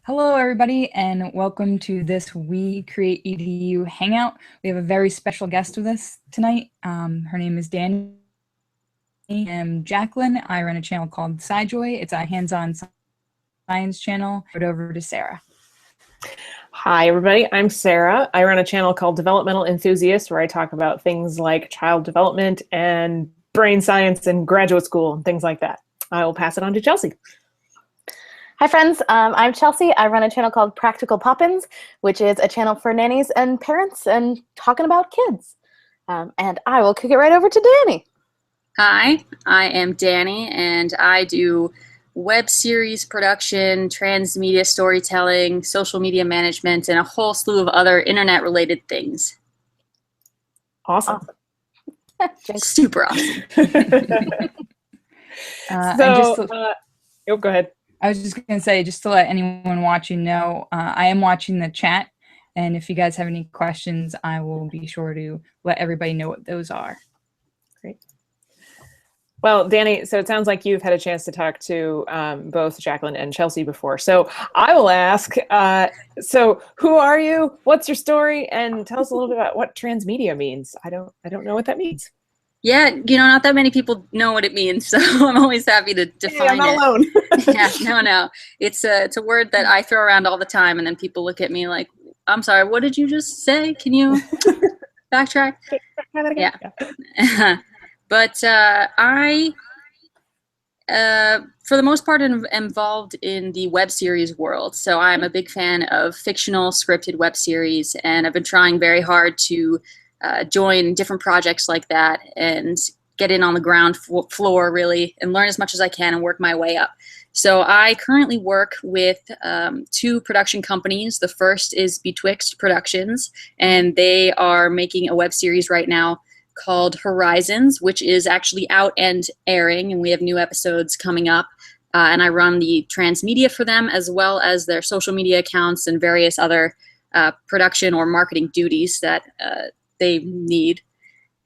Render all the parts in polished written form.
Hello, everybody, and welcome to this We Create EDU Hangout. We have a very special guest with us tonight. Her name is Danny. I'm Jacqueline. I run a channel called SciJoy. It's a hands-on science channel. Put over to Sarah. Hi, everybody. I'm Sarah. I run a channel called Developmental Enthusiast, where I talk about things like child development and brain science and graduate school and things like that. I will pass it on to Chelsea. Hi friends, I'm Chelsea. I run a channel called Practical Poppins, which is a channel for nannies and parents and talking about kids. And I will kick it right over to Danny. Hi, I am Danny, and I do web series production, transmedia storytelling, social media management, and a whole slew of other internet-related things. Awesome. Super awesome. Go ahead. I was just going to say, just to let anyone watching know, I am watching the chat, and if you guys have any questions, I will be sure to let everybody know what those are. Great. Well, Danny, so it sounds like you've had a chance to talk to both Jacqueline and Chelsea before. So I will ask, so who are you? What's your story? And tell us a little bit about what transmedia means. I don't know what that means. Yeah, not that many people know what it means, so I'm always happy to define it. I'm not alone. Yeah, no. It's a word that I throw around all the time, and then people look at me like, I'm sorry, what did you just say? Can you backtrack? Yeah. But I, for the most part, am involved in the web series world. So I'm a big fan of fictional scripted web series, and I've been trying very hard to join different projects like that and get in on the ground floor, really, and learn as much as I can and work my way up. So I currently work with two production companies. The first is Betwixt Productions, and they are making a web series right now called Horizons, which is actually out and airing, and we have new episodes coming up. And I run the transmedia for them, as well as their social media accounts and various other production or marketing duties that they need.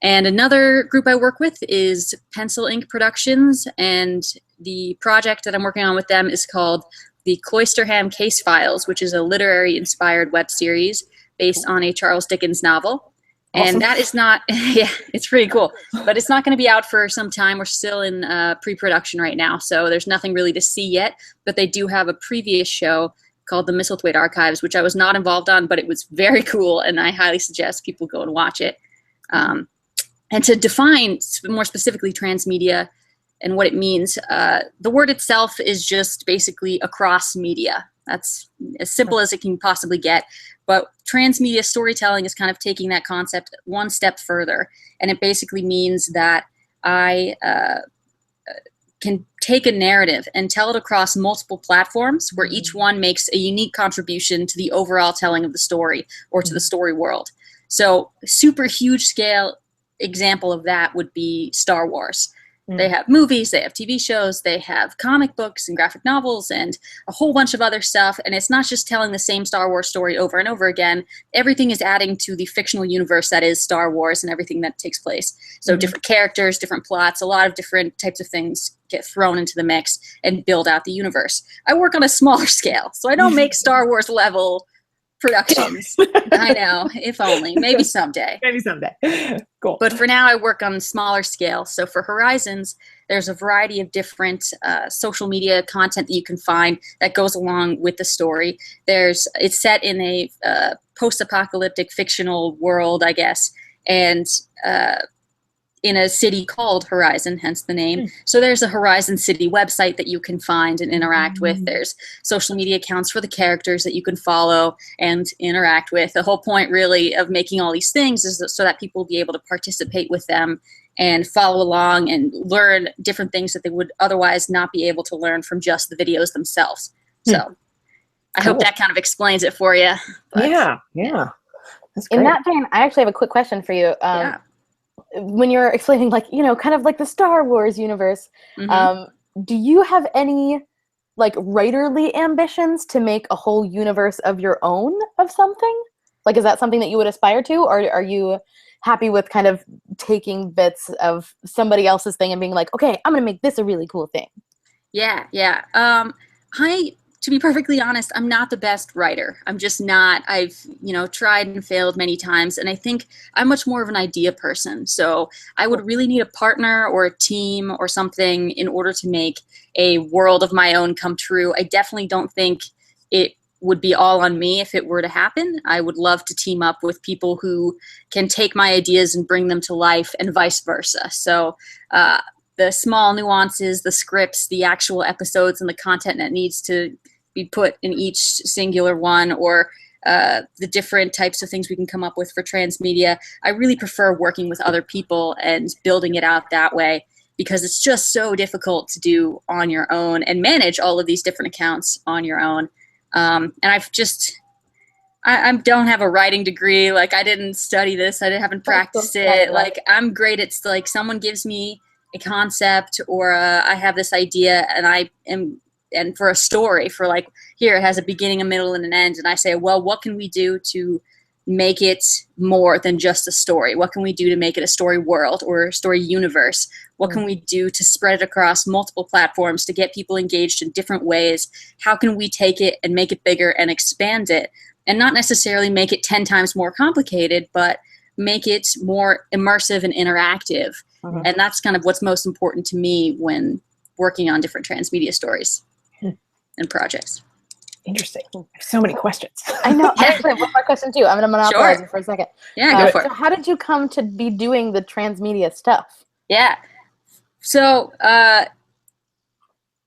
And another group I work with is Pencil Ink Productions, and the project that I'm working on with them is called the Cloisterham Case Files, which is a literary-inspired web series based on a Charles Dickens novel. Awesome. And that is not, yeah, it's pretty cool, but it's not going to be out for some time. We're still in pre-production right now, so there's nothing really to see yet, but they do have a previous show called the Misselthwaite Archives, which I was not involved on, but it was very cool, and I highly suggest people go and watch it. And to define more specifically transmedia and what it means, the word itself is just basically across media. That's as simple as it can possibly get. But transmedia storytelling is kind of taking that concept one step further, and it basically means that I can take a narrative and tell it across multiple platforms where each one makes a unique contribution to the overall telling of the story or to the story world. So super huge scale example of that would be Star Wars. They have movies, they have TV shows, they have comic books and graphic novels and a whole bunch of other stuff. And it's not just telling the same Star Wars story over and over again. Everything is adding to the fictional universe that is Star Wars and everything that takes place. So different characters, different plots, a lot of different types of things get thrown into the mix and build out the universe. I work on a smaller scale, so I don't make Star Wars level productions. I know, if only. Maybe someday. Maybe someday. Cool. But for now, I work on a smaller scale. So for Horizons, there's a variety of different social media content that you can find that goes along with the story. It's set in a post-apocalyptic fictional world, I guess, and in a city called Horizon, hence the name. So there's a Horizon City website that you can find and interact with. There's social media accounts for the characters that you can follow and interact with. The whole point really of making all these things is so that people will be able to participate with them and follow along and learn different things that they would otherwise not be able to learn from just the videos themselves. So I hope that kind of explains it for you. But, yeah. That's great. In that vein, I actually have a quick question for you. When you're explaining, like, kind of like the Star Wars universe, do you have any like writerly ambitions to make a whole universe of your own of something? Like, is that something that you would aspire to, or are you happy with kind of taking bits of somebody else's thing and being like, okay, I'm gonna make this a really cool thing? Yeah. I to be perfectly honest, I'm not the best writer. I'm just not. I've, tried and failed many times. And I think I'm much more of an idea person. So I would really need a partner or a team or something in order to make a world of my own come true. I definitely don't think it would be all on me if it were to happen. I would love to team up with people who can take my ideas and bring them to life, and vice versa. So the small nuances, the scripts, the actual episodes, and the content that needs to be put in each singular one, or the different types of things we can come up with for Transmedia. I really prefer working with other people and building it out that way, because it's just so difficult to do on your own and manage all of these different accounts on your own. And I don't have a writing degree. Like, I didn't study this. I haven't practiced it. Like, I'm great at, like, someone gives me a concept, or I have this idea, and for a story, for like, here it has a beginning, a middle, and an end, and I say, well, what can we do to make it more than just a story? What can we do to make it a story world or a story universe? What can we do to spread it across multiple platforms to get people engaged in different ways? How can we take it and make it bigger and expand it, and not necessarily make it 10 times more complicated, but make it more immersive and interactive? And that's kind of what's most important to me when working on different transmedia stories and projects. Interesting. So many questions. I know. I actually have one more question too. I'm going to monopolize you for a second. Yeah, go for it. So how did you come to be doing the transmedia stuff? Yeah. So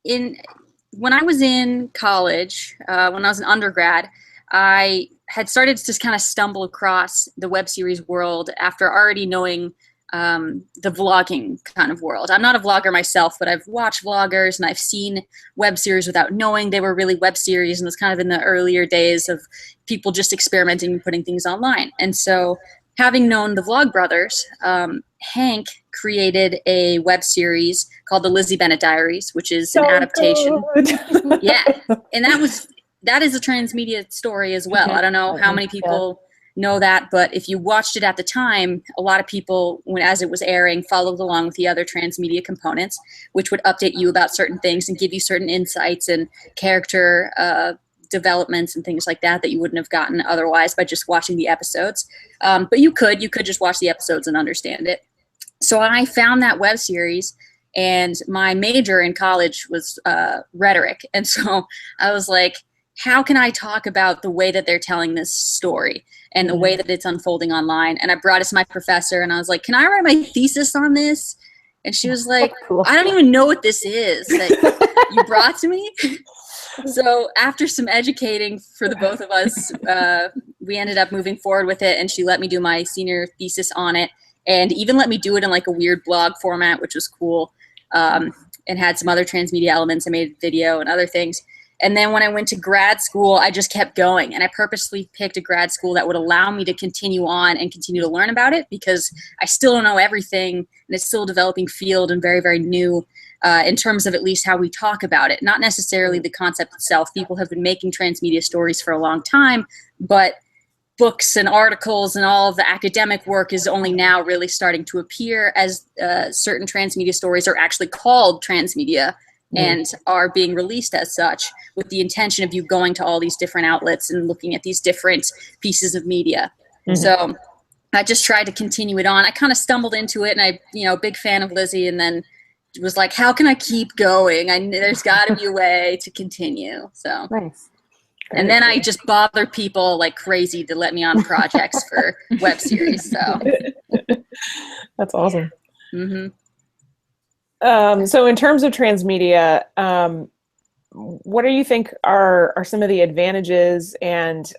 when I was in college, when I was an undergrad, I had started to just kind of stumble across the web series world after already knowing the vlogging kind of world. I'm not a vlogger myself, but I've watched vloggers and I've seen web series without knowing they were really web series. And it was kind of in the earlier days of people just experimenting and putting things online. And so, having known the Vlog Brothers, Hank created a web series called the Lizzie Bennet Diaries, which is an adaptation. Yeah. And that is a transmedia story as well. I don't know how many people know that, but if you watched it at the time, a lot of people, as it was airing, followed along with the other transmedia components, which would update you about certain things and give you certain insights and character developments and things like that you wouldn't have gotten otherwise by just watching the episodes. But you could just watch the episodes and understand it. So I found that web series, and my major in college was rhetoric. And so I was like, how can I talk about the way that they're telling this story and the way that it's unfolding online? And I brought it to my professor, and I was like, can I write my thesis on this? And she was like, I don't even know what this is that you brought to me. So after some educating for the both of us, we ended up moving forward with it, and she let me do my senior thesis on it, and even let me do it in like a weird blog format, which was cool, and had some other transmedia elements. I made a video and other things. And then when I went to grad school, I just kept going, and I purposely picked a grad school that would allow me to continue on and continue to learn about it, because I still don't know everything, and it's still a developing field and very, very new in terms of at least how we talk about it. Not necessarily the concept itself. People have been making transmedia stories for a long time, but books and articles and all of the academic work is only now really starting to appear, as certain transmedia stories are actually called transmedia and are being released as such, with the intention of you going to all these different outlets and looking at these different pieces of media. So I just tried to continue it on. I kind of stumbled into it, and I, big fan of Lizzie, and then was like, how can I keep going? There's got to be a way to continue. So nice. And then I just bother people like crazy to let me on projects for web series. So that's awesome. So in terms of transmedia, what do you think are some of the advantages, and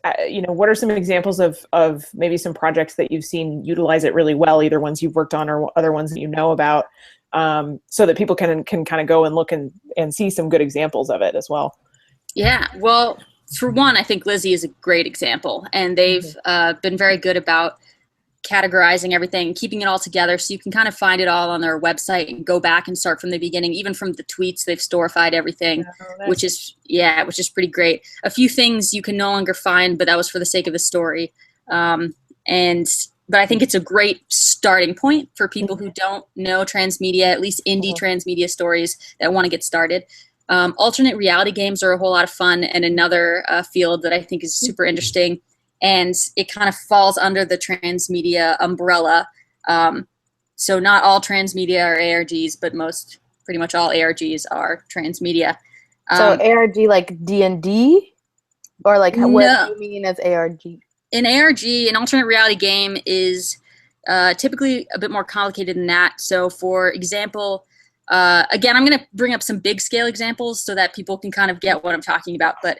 what are some examples of maybe some projects that you've seen utilize it really well, either ones you've worked on or other ones that you know about, so that people can kind of go and look and see some good examples of it as well? Yeah, well, for one, I think Lizzie is a great example, and they've been very good about categorizing everything and keeping it all together, so you can kind of find it all on their website and go back and start from the beginning. Even from the tweets, they've storified everything, which is pretty great. A few things you can no longer find, but that was for the sake of the story. But I think it's a great starting point for people who don't know transmedia, at least indie transmedia stories that want to get started. Alternate reality games are a whole lot of fun, and another field that I think is super interesting. And it kind of falls under the transmedia umbrella. So not all transmedia are ARGs, but pretty much all ARGs are transmedia. So ARG like D&D? Or like what do you mean as ARG? An ARG, an alternate reality game, is typically a bit more complicated than that. So for example, again, I'm going to bring up some big scale examples so that people can kind of get what I'm talking about. But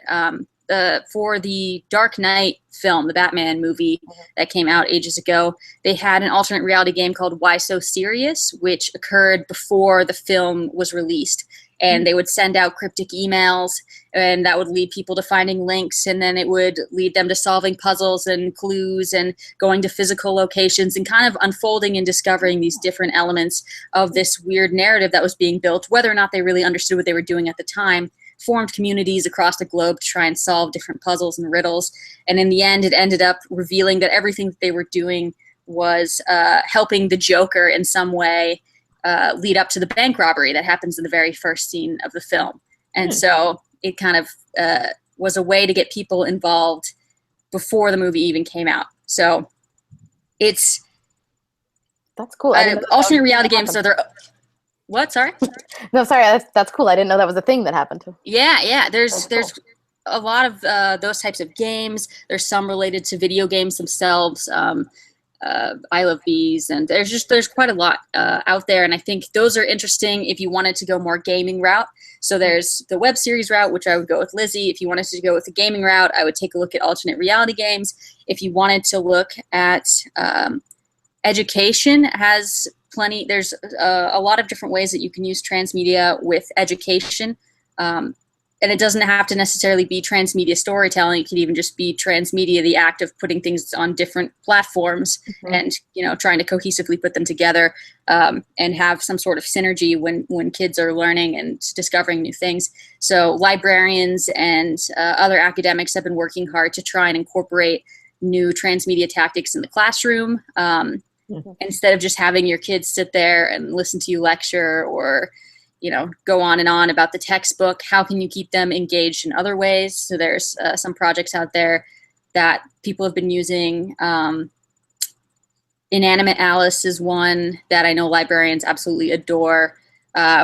for the Dark Knight film, the Batman movie that came out ages ago, they had an alternate reality game called Why So Serious, which occurred before the film was released. And they would send out cryptic emails, and that would lead people to finding links, and then it would lead them to solving puzzles and clues and going to physical locations and kind of unfolding and discovering these different elements of this weird narrative that was being built, whether or not they really understood what they were doing at the time. Formed communities across the globe to try and solve different puzzles and riddles. And in the end, it ended up revealing that everything that they were doing was helping the Joker in some way lead up to the bank robbery that happens in the very first scene of the film. And so it kind of was a way to get people involved before the movie even came out. So that's cool. Alternate reality games. So they're what? Sorry. No, sorry. That's cool. I didn't know that was a thing that happened too. Yeah. There's a lot of those types of games. There's some related to video games themselves. I Love Bees, and there's quite a lot out there, and I think those are interesting if you wanted to go more gaming route. So there's the web series route, which I would go with Lizzie. If you wanted to go with the gaming route, I would take a look at alternate reality games. If you wanted to look at education, has plenty. There's a lot of different ways that you can use transmedia with education. And it doesn't have to necessarily be transmedia storytelling. It could even just be transmedia, the act of putting things on different platforms and, trying to cohesively put them together and have some sort of synergy when kids are learning and discovering new things. So librarians and other academics have been working hard to try and incorporate new transmedia tactics in the classroom. Instead of just having your kids sit there and listen to you lecture or go on and on about the textbook, how can you keep them engaged in other ways? So there's some projects out there that people have been using. Inanimate Alice is one that I know librarians absolutely adore,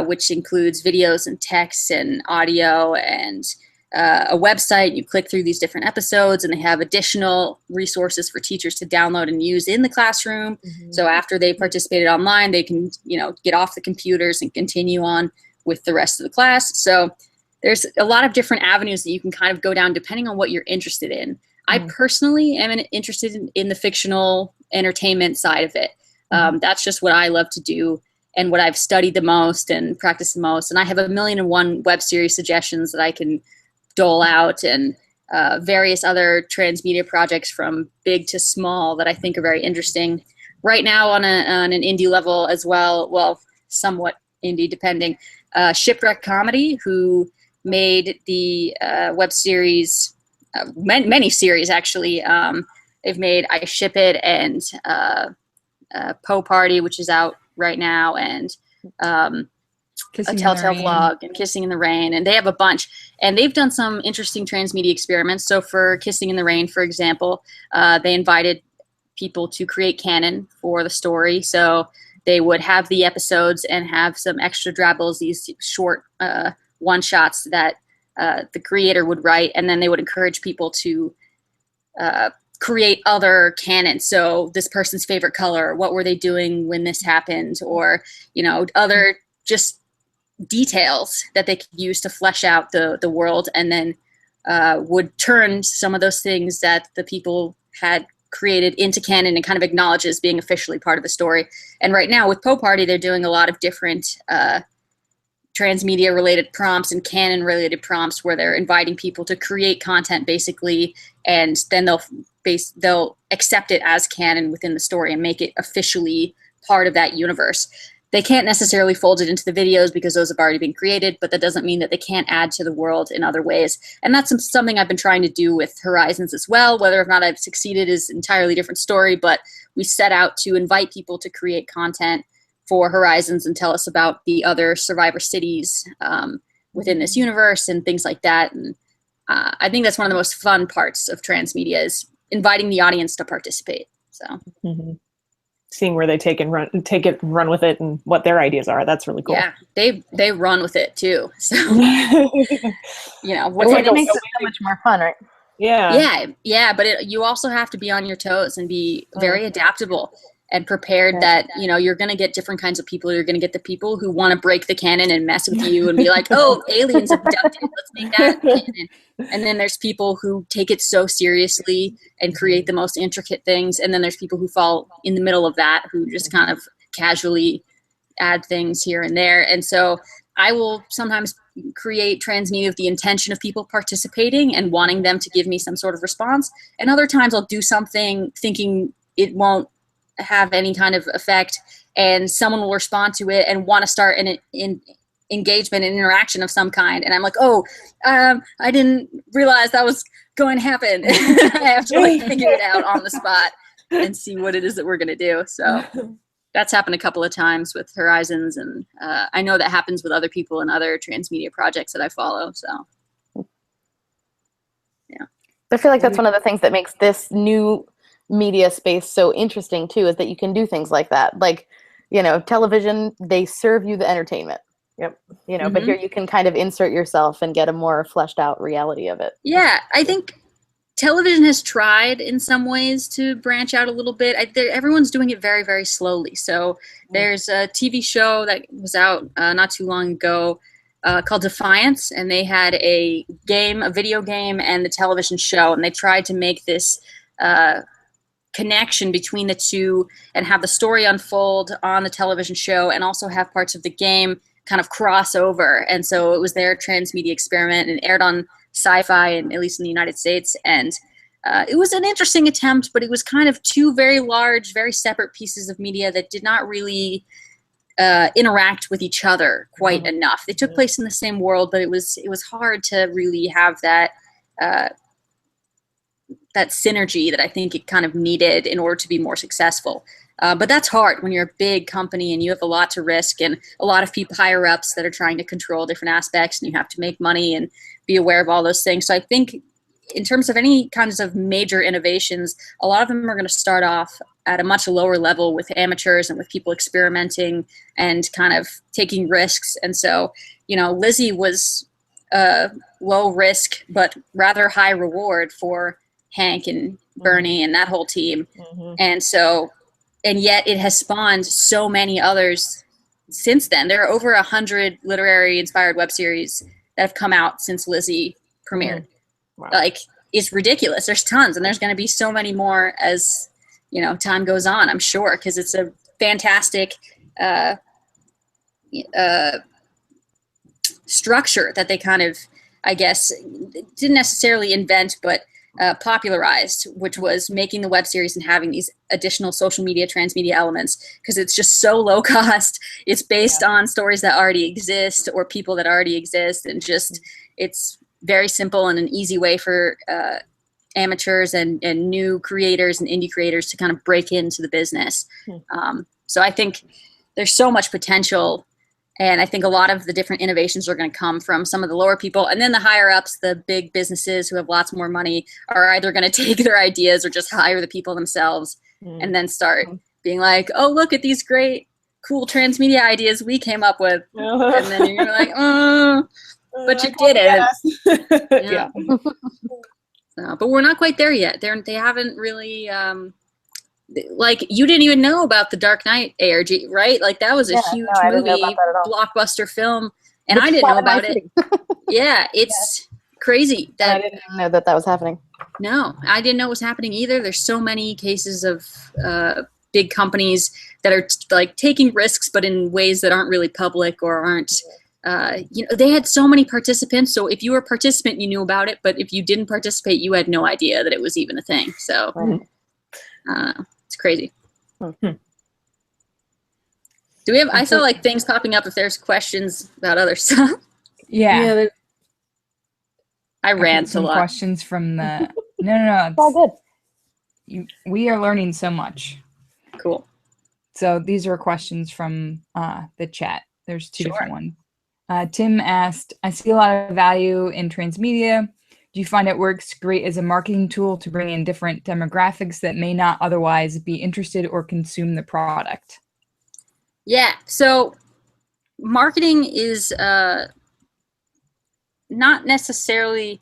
which includes videos and texts and audio and a website. You click through these different episodes, and they have additional resources for teachers to download and use in the classroom. So after they participated online, they can, get off the computers and continue on with the rest of the class. So there's a lot of different avenues that you can kind of go down depending on what you're interested in. I personally am interested in the fictional entertainment side of it. That's just what I love to do and what I've studied the most and practiced the most. And I have 1,000,001 web series suggestions that I can dole out, and various other transmedia projects from big to small that I think are very interesting. Right now on an indie level as well, somewhat indie depending, Shipwreck Comedy, who made the web series, many series actually. They've made I Ship It and Poe Party, which is out right now, and a Telltale Vlog and Kissing in the Rain, and they have a bunch, and they've done some interesting transmedia experiments. So for Kissing in the Rain, for example, they invited people to create canon for the story. So they would have the episodes and have some extra drabbles, these short one-shots that the creator would write, and then they would encourage people to create other canon. So this person's favorite color, what were they doing when this happened, or other just details that they could use to flesh out the world, and then would turn some of those things that the people had created into canon and kind of acknowledge as being officially part of the story. And right now with Poe Party, they're doing a lot of different transmedia related prompts and canon related prompts where they're inviting people to create content basically, and then they'll accept it as canon within the story and make it officially part of that universe. They can't necessarily fold it into the videos because those have already been created, but that doesn't mean that they can't add to the world in other ways. And that's something I've been trying to do with Horizons as well. Whether or not I've succeeded is an entirely different story, but we set out to invite people to create content for Horizons and tell us about the other Survivor cities within this universe and things like that. And I think that's one of the most fun parts of transmedia is inviting the audience to participate. So seeing where they take and run with it and what their ideas are. That's really cool. Yeah, they run with it too. So you know, it makes it so much more fun, right? Yeah. But you also have to be on your toes and be very adaptable and prepared that, you know, you're going to get different kinds of people. You're going to get the people who want to break the canon and mess with you and be like, oh, aliens abducted, let's make that canon. And then there's people who take it so seriously and create the most intricate things. And then there's people who fall in the middle of that, who just kind of casually add things here and there. And so I will sometimes create transmedia with the intention of people participating and wanting them to give me some sort of response. And other times I'll do something thinking it won't have any kind of effect, and someone will respond to it and want to start an engagement and interaction of some kind. And I'm like, I didn't realize that was going to happen. I have to like figure it out on the spot and see what it is that we're going to do. So that's happened a couple of times with Horizons. And I know that happens with other people and other transmedia projects that I follow. So yeah. I feel like that's one of the things that makes this new media space so interesting too, is that you can do things like that. Like, you know, television, they serve you the entertainment. Yep. You know, but here you can kind of insert yourself and get a more fleshed out reality of it. Yeah, I think television has tried in some ways to branch out a little bit. Everyone's doing it very, very slowly. So there's a TV show that was out not too long ago called Defiance, and they had a video game and the television show, and they tried to make this connection between the two and have the story unfold on the television show and also have parts of the game kind of cross over. And so it was their transmedia experiment and aired on Sci-Fi, and at least in the United States. And it was an interesting attempt, but it was kind of two very large, very separate pieces of media that did not really interact with each other quite enough. They took place in the same world, but it was hard to really have that that synergy that I think it kind of needed in order to be more successful. But that's hard when you're a big company and you have a lot to risk and a lot of people higher ups that are trying to control different aspects, and you have to make money and be aware of all those things. So I think in terms of any kinds of major innovations, a lot of them are going to start off at a much lower level with amateurs and with people experimenting and kind of taking risks. And so, you know, Lizzie was low risk but rather high reward for Hank and Bernie and that whole team. And so, and yet it has spawned so many others since then. There are over 100 literary inspired web series that have come out since Lizzie premiered. Wow. Like, it's ridiculous. There's tons, and there's going to be so many more as, you know, time goes on, I'm sure, because it's a fantastic structure that they kind of, I guess, didn't necessarily invent, but popularized, which was making the web series and having these additional social media, transmedia elements, because it's just so low cost. It's based on stories that already exist or people that already exist, and just it's very simple and an easy way for amateurs and new creators and indie creators to kind of break into the business. So I think there's so much potential. And I think a lot of the different innovations are going to come from some of the lower people. And then the higher ups, the big businesses who have lots more money, are either going to take their ideas or just hire the people themselves and then start being like, oh, look at these great, cool transmedia ideas we came up with. And then you're like, oh, but you did it. Yeah. But we're not quite there yet. They haven't really... like, you didn't even know about the Dark Knight ARG, right? Like, that was a huge movie, blockbuster film, and I didn't know about it. Yeah, it's crazy. I didn't know that was happening. No, I didn't know it was happening either. There's so many cases of big companies that are like taking risks, but in ways that aren't really public or aren't. You know, they had so many participants. So if you were a participant, you knew about it, but if you didn't participate, you had no idea that it was even a thing. So. It's crazy. Do we have? I saw like things popping up if there's questions about other stuff. Yeah. I rant a some lot. questions from the. No. It's all good. We are learning so much. Cool. So these are questions from the chat. There's two different ones. Tim asked, I see a lot of value in transmedia. Do you find it works great as a marketing tool to bring in different demographics that may not otherwise be interested or consume the product? Yeah, so marketing is not necessarily,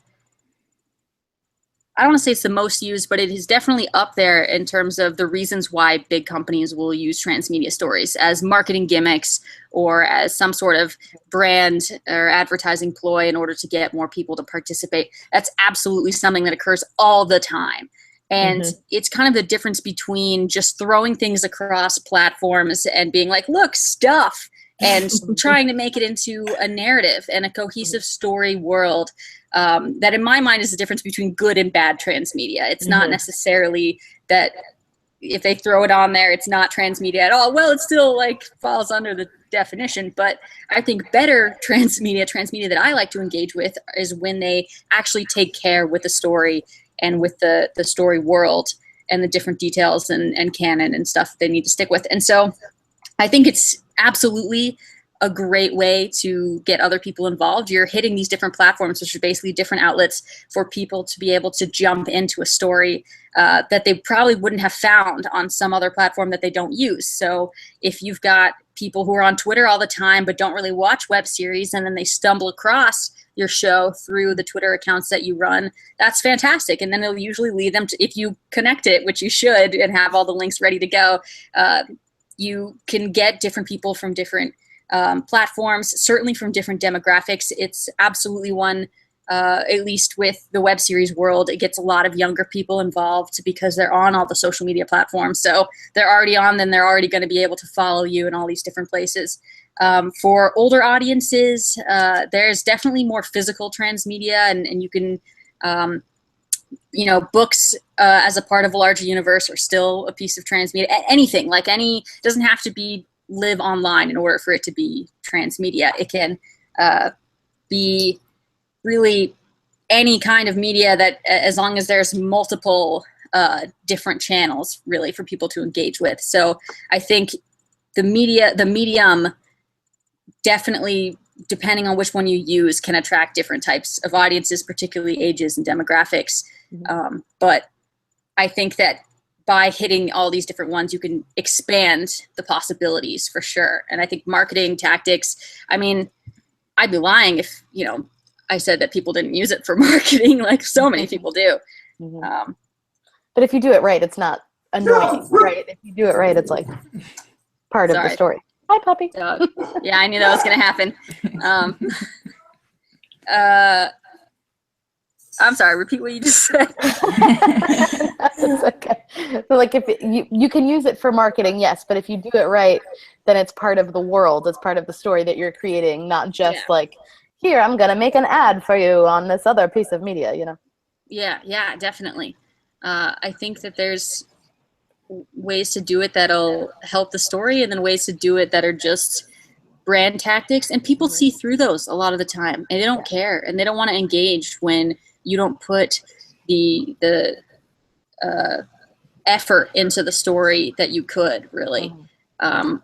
I don't want to say it's the most used, but it is definitely up there in terms of the reasons why big companies will use transmedia stories as marketing gimmicks or as some sort of brand or advertising ploy in order to get more people to participate. That's absolutely something that occurs all the time. And it's kind of the difference between just throwing things across platforms and being like, look, stuff, and trying to make it into a narrative and a cohesive story world. That in my mind is the difference between good and bad transmedia. It's not necessarily that if they throw it on there, it's not transmedia at all. Well, it still like falls under the definition, but I think better transmedia that I like to engage with is when they actually take care with the story and with the story world and the different details and canon and stuff they need to stick with. And so I think it's absolutely a great way to get other people involved. You're hitting these different platforms, which are basically different outlets for people to be able to jump into a story that they probably wouldn't have found on some other platform that they don't use. So if you've got people who are on Twitter all the time but don't really watch web series, and then they stumble across your show through the Twitter accounts that you run, that's fantastic. And then it'll usually lead them to, if you connect it, which you should, and have all the links ready to go, you can get different people from different platforms, certainly from different demographics. It's absolutely one, at least with the web series world, it gets a lot of younger people involved because they're on all the social media platforms. So they're already on them. They're already going to be able to follow you in all these different places. For older audiences, there's definitely more physical transmedia, and you can, books as a part of a larger universe are still a piece of transmedia. Anything, like doesn't have to be live online in order for it to be transmedia. It can be really any kind of media that, as long as there's multiple different channels really for people to engage with. So I think the medium definitely, depending on which one you use, can attract different types of audiences, particularly ages and demographics. But I think that by hitting all these different ones, you can expand the possibilities for sure. And I think marketing tactics, I mean, I'd be lying if, I said that people didn't use it for marketing, like so many people do. But if you do it right, it's not annoying, right? If you do it right, it's like part of the story. Hi, puppy. Yeah, I knew that was going to happen. I'm sorry, repeat what you just said. It's okay. So like if you can use it for marketing, yes, but if you do it right, then it's part of the world. It's part of the story that you're creating, not just like, here, I'm going to make an ad for you on this other piece of media, Yeah, definitely. I think that there's ways to do it that'll help the story, and then ways to do it that are just brand tactics, and people see through those a lot of the time, and they don't care, and they don't want to engage when you don't put the effort into the story that you could really,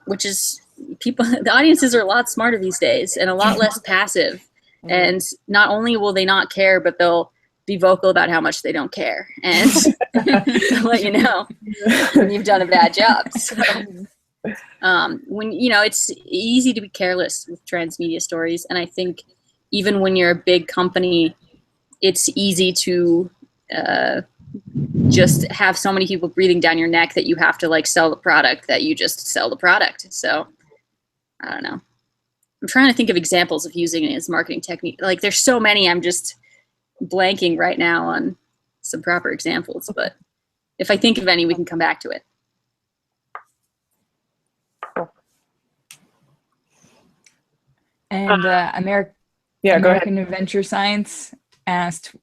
which is the audiences are a lot smarter these days and a lot less passive. And not only will they not care, but they'll be vocal about how much they don't care, and let you know when you've done a bad job. So, when it's easy to be careless with transmedia stories, and I think even when you're a big company, it's easy to just have so many people breathing down your neck that you have to like sell the product, that you just sell the product. So I don't know. I'm trying to think of examples of using it as marketing technique. Like there's so many, I'm just blanking right now on some proper examples, but if I think of any, we can come back to it. And Go American ahead. Adventure Science asked,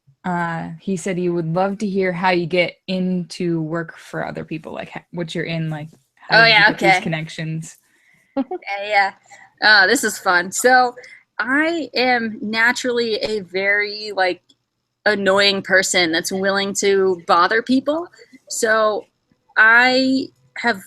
he said he would love to hear how you get into work for other people, like what you're in, like how you get these connections. Yeah. This is fun. So I am naturally a very annoying person that's willing to bother people. So I have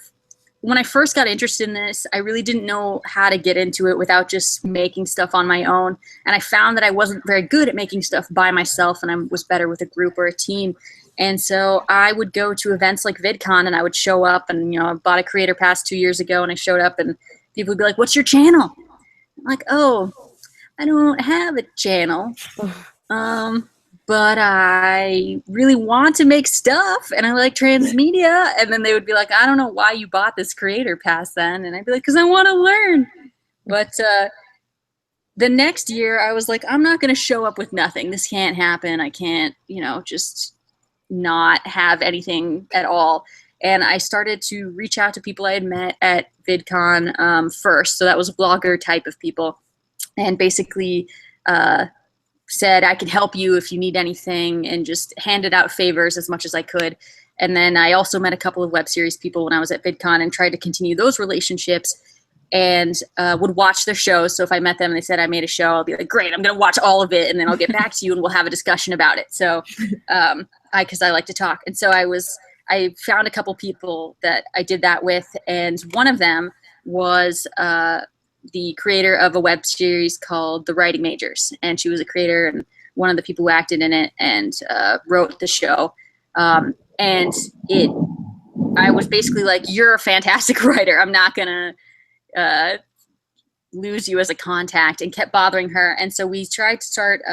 when I first got interested in this, I really didn't know how to get into it without just making stuff on my own. And I found that I wasn't very good at making stuff by myself, and I was better with a group or a team. And so I would go to events like VidCon, and I would show up, and, you know, I bought a creator pass 2 years ago, and I showed up, and people would be like, "What's your channel?" I'm like, "Oh, I don't have a channel. But I really want to make stuff, and I like Transmedia." And then they would be like, "I don't know why you bought this creator pass then." And I'd be like, "Because I want to learn." But the next year I was like, I'm not going to show up with nothing. This can't happen. I can't, you know, just not have anything at all. And I started to reach out to people I had met at VidCon first. So that was blogger type of people. And basically said, I can help you if you need anything, and just handed out favors as much as I could. And then I also met a couple of web series people when I was at VidCon and tried to continue those relationships, and would watch their shows. So if I met them and they said I made a show, I'll be like, great, I'm going to watch all of it, and then I'll get back to you and we'll have a discussion about it. So because I like to talk. And so I found a couple people that I did that with, and one of them was the creator of a web series called The Writing Majors. And she was a creator and one of the people who acted in it and wrote the show. And I was basically like, you're a fantastic writer. I'm not going to lose you as a contact, and kept bothering her. And so we tried to start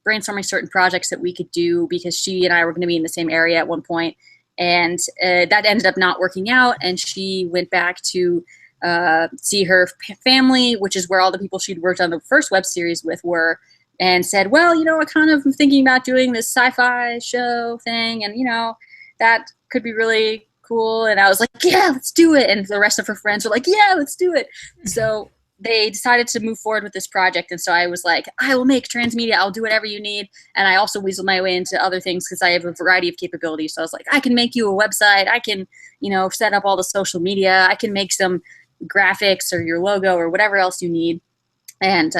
brainstorming certain projects that we could do, because she and I were going to be in the same area at one point. And that ended up not working out. And she went back to see her family, which is where all the people she'd worked on the first web series with were, and said, well, you know, I kind of am thinking about doing this sci-fi show thing, and, you know, that could be really cool. And I was like, yeah, let's do it. And the rest of her friends were like, yeah, let's do it. So they decided to move forward with this project. And so I was like, I will make Transmedia. I'll do whatever you need. And I also weaseled my way into other things because I have a variety of capabilities. So I was like, I can make you a website. I can, you know, set up all the social media. I can make some graphics or your logo or whatever else you need. And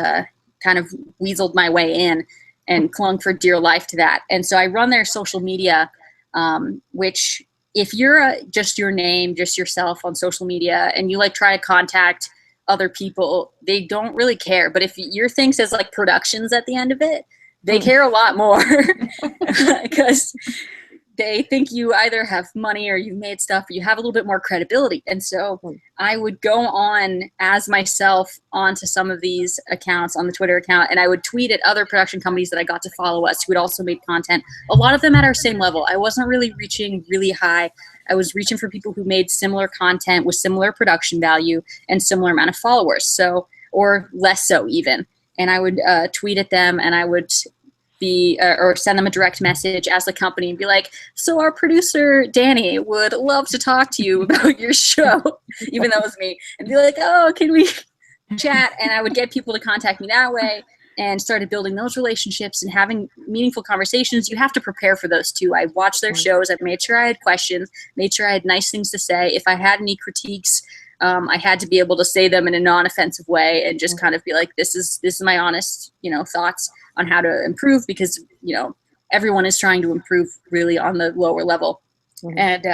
kind of weaseled my way in and clung for dear life to that. And so I run their social media, which if you're just your name, just yourself on social media, and you like try to contact other people, they don't really care. But if your thing says like productions at the end of it, they care a lot more, because they think you either have money or you've made stuff, or you have a little bit more credibility. And so I would go on as myself onto some of these accounts on the Twitter account, and I would tweet at other production companies that I got to follow us who had also made content. A lot of them at our same level. I wasn't really reaching really high. I was reaching for people who made similar content with similar production value and similar amount of followers, so, or less so even. And I would tweet at them, and I would be or send them a direct message as the company and be like, so our producer Danny would love to talk to you about your show, even though it was me, and be like, oh, can we chat? And I would get people to contact me that way, and started building those relationships and having meaningful conversations. You have to prepare for those too. I watched their shows. I made sure I had questions, made sure I had nice things to say. If I had any critiques, I had to be able to say them in a non-offensive way, and just kind of be like, this is my honest, you know, thoughts on how to improve, because, you know, everyone is trying to improve really on the lower level. And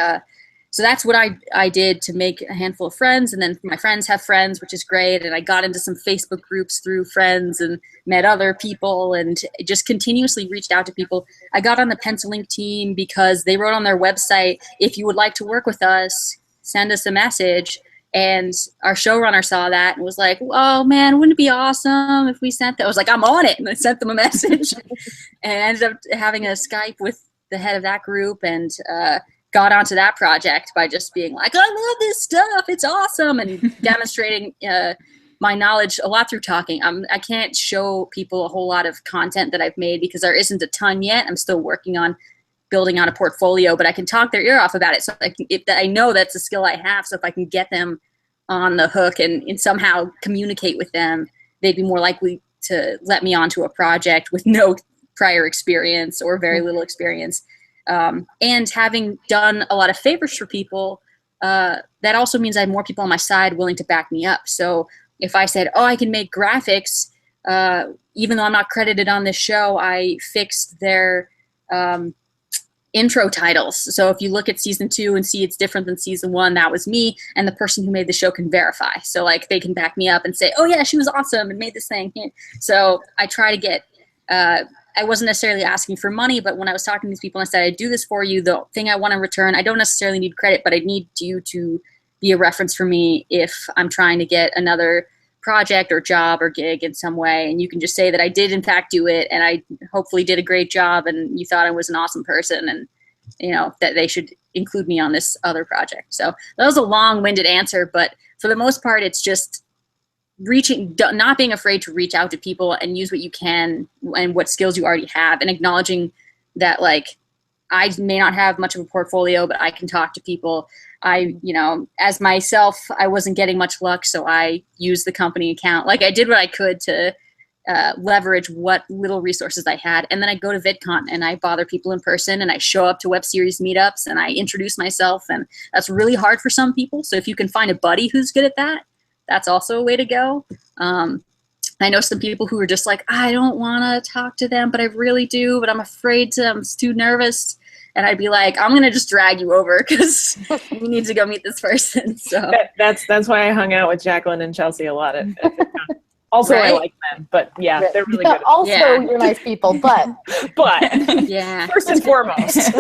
so that's what I did to make a handful of friends. And then my friends have friends, which is great. And I got into some Facebook groups through friends and met other people, and just continuously reached out to people. I got on the Pencilink team because they wrote on their website, if you would like to work with us, send us a message. And our showrunner saw that and was like, oh man, wouldn't it be awesome if we sent that? I was like, I'm on it. And I sent them a message and ended up having a Skype with the head of that group, and got onto that project by just being like, I love this stuff. It's awesome. And demonstrating my knowledge a lot through talking. I can't show people a whole lot of content that I've made because there isn't a ton yet. I'm still working on building out a portfolio, but I can talk their ear off about it. So I know that's a skill I have. So if I can get them on the hook and somehow communicate with them, they'd be more likely to let me onto a project with no prior experience or very little experience. And having done a lot of favors for people, that also means I have more people on my side willing to back me up. So if I said, oh, I can make graphics, even though I'm not credited on this show, I fixed their intro titles. So if you look at season 2 and see it's different than season 1, that was me, and the person who made the show can verify. So like they can back me up and say, oh yeah, she was awesome and made this thing. So I try to get, I wasn't necessarily asking for money, but when I was talking to these people and I said, I do this for you, the thing I want in return, I don't necessarily need credit, but I need you to be a reference for me if I'm trying to get another project or job or gig in some way. And you can just say that I did in fact do it, and I hopefully did a great job, and you thought I was an awesome person, and you know that they should include me on this other project. So that was a long-winded answer, but for the most part, it's just not being afraid to reach out to people and use what you can and what skills you already have, and acknowledging that like I may not have much of a portfolio, but I can talk to people. You know, as myself, I wasn't getting much luck, so I used the company account. Like I did what I could to leverage what little resources I had. And then I go to VidCon and I bother people in person, and I show up to web series meetups and I introduce myself. And that's really hard for some people. So if you can find a buddy who's good at that, that's also a way to go. I know some people who are just like, I don't want to talk to them, but I really do, but I'm afraid to, I'm too nervous. And I'd be like, I'm going to just drag you over because you need to go meet this person. So that's why I hung out with Jacqueline and Chelsea a lot. Also, right? I like them, but yeah, they're really good. Also, you're nice people, but yeah, first and foremost.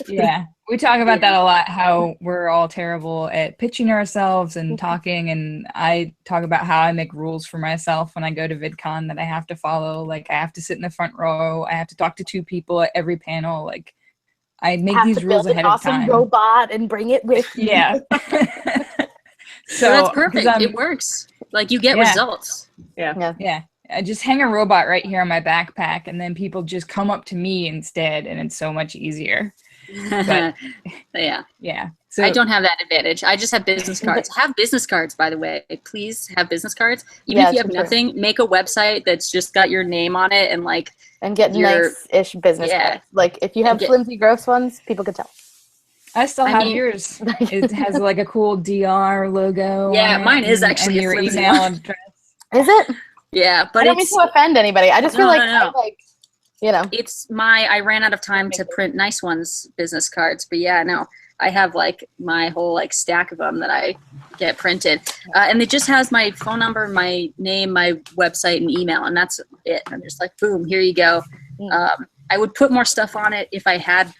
Yeah, we talk about that a lot, how we're all terrible at pitching ourselves and talking, and I talk about how I make rules for myself when I go to VidCon that I have to follow. Like, I have to sit in the front row, I have to talk to 2 people at every panel. Like, I make these rules ahead of time. Awesome robot and bring it with you. Yeah. So that's perfect. It works. Like, you get results. Yeah. I just hang a robot right here on my backpack, and then people just come up to me instead, and it's so much easier. But, yeah. So I don't have that advantage. I just have business cards. Have business cards, by the way. Please have business cards. Even if you have nothing, make a website that's just got your name on it, and get nice-ish business cards. Like, if you have flimsy, gross ones, people can tell. I still have yours. It has like a cool DR logo. Yeah, mine is actually your email address. Is it? Yeah, but I don't mean to offend anybody. I just feel like, you know, it's I ran out of time to print nice ones, business cards. But yeah, no, I have like my whole like stack of them that I get printed, and it just has my phone number, my name, my website, and email, and that's it. I'm just like, boom, here you go. I would put more stuff on it if I had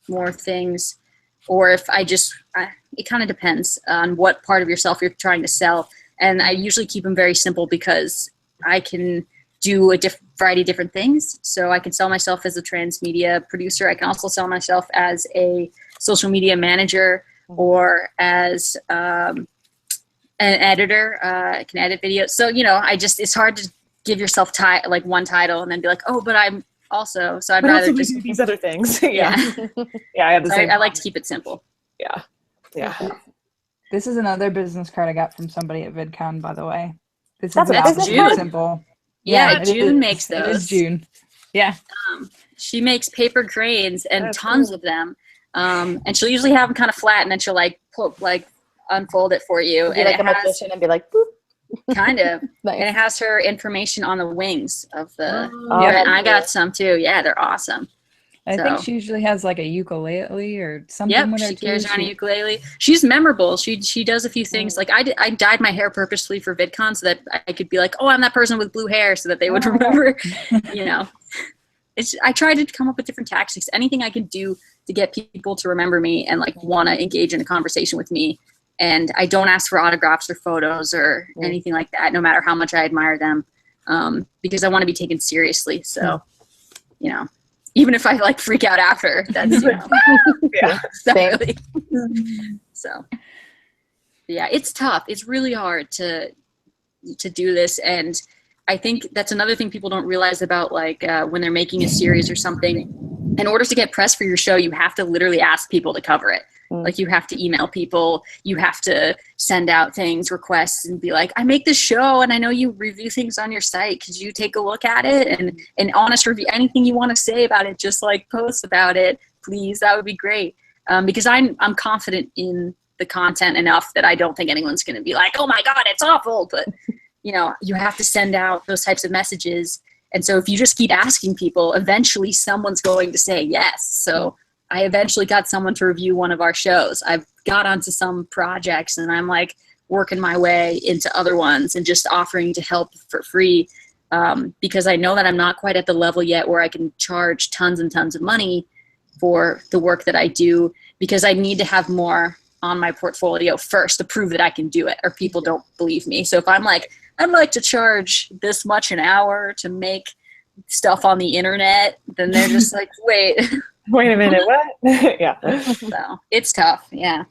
more things, or if I just, it kind of depends on what part of yourself you're trying to sell. And I usually keep them very simple because I can do a variety of different things. So I can sell myself as a transmedia producer. I can also sell myself as a social media manager, or as an editor. I can edit videos. So, you know, it's hard to give yourself like one title and then be like, oh, but I'm also, so I'd rather just do these other things. Yeah. I have the same. I like to keep it simple. Yeah. This is another business card I got from somebody at VidCon, by the way. This That's is about business June. card? Simple. Yeah, June makes those. It is June. Yeah. She makes paper cranes and tons of them. And she'll usually have them kind of flat, and then she'll unfold it for you. And like a magician and be like, boop. Kind of. Nice. And it has her information on the wings of the. and I got some too. Yeah, they're awesome. I think she usually has like a ukulele or something. Yep, she carries around a ukulele. She's memorable. She does a few things. Like I dyed my hair purposely for VidCon so that I could be like, oh, I'm that person with blue hair, so that they would remember. You know, I try to come up with different tactics. Anything I can do to get people to remember me and like want to engage in a conversation with me. And I don't ask for autographs or photos or anything like that, no matter how much I admire them, because I want to be taken seriously. So, you know. Even if I like freak out after, that's, you know, really. So, yeah, it's tough. It's really hard to do this. And I think that's another thing people don't realize about like when they're making a series or something. In order to get press for your show, you have to literally ask people to cover it. Like you have to email people, you have to send out requests and be like, I make this show and I know you review things on your site. Could you take a look at it and honest review, anything you want to say about it, just like post about it, please. That would be great. Because I'm confident in the content enough that I don't think anyone's going to be like, oh my God, it's awful. But, you know, you have to send out those types of messages. And so if you just keep asking people, eventually someone's going to say yes. So I eventually got someone to review one of our shows. I've got onto some projects, and I'm like working my way into other ones and just offering to help for free, because I know that I'm not quite at the level yet where I can charge tons and tons of money for the work that I do, because I need to have more on my portfolio first to prove that I can do it, or people don't believe me. So if I'm like, I'd like to charge this much an hour to make stuff on the internet, then they're just like, wait. Wait a minute, what? Yeah. So it's tough, yeah.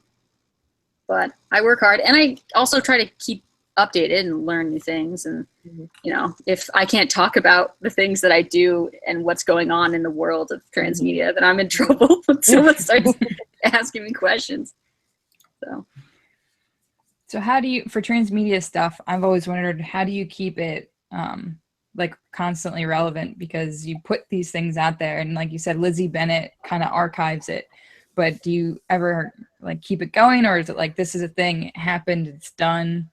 But I work hard, and I also try to keep updated and learn new things. And, you know, if I can't talk about the things that I do and what's going on in the world of transmedia, then I'm in trouble when someone starts asking me questions. So how do you, for transmedia stuff, I've always wondered, how do you keep it like constantly relevant? Because you put these things out there, and like you said, Lizzie Bennett kind of archives it, but do you ever like keep it going, or is it like, this is a thing, it happened, it's done?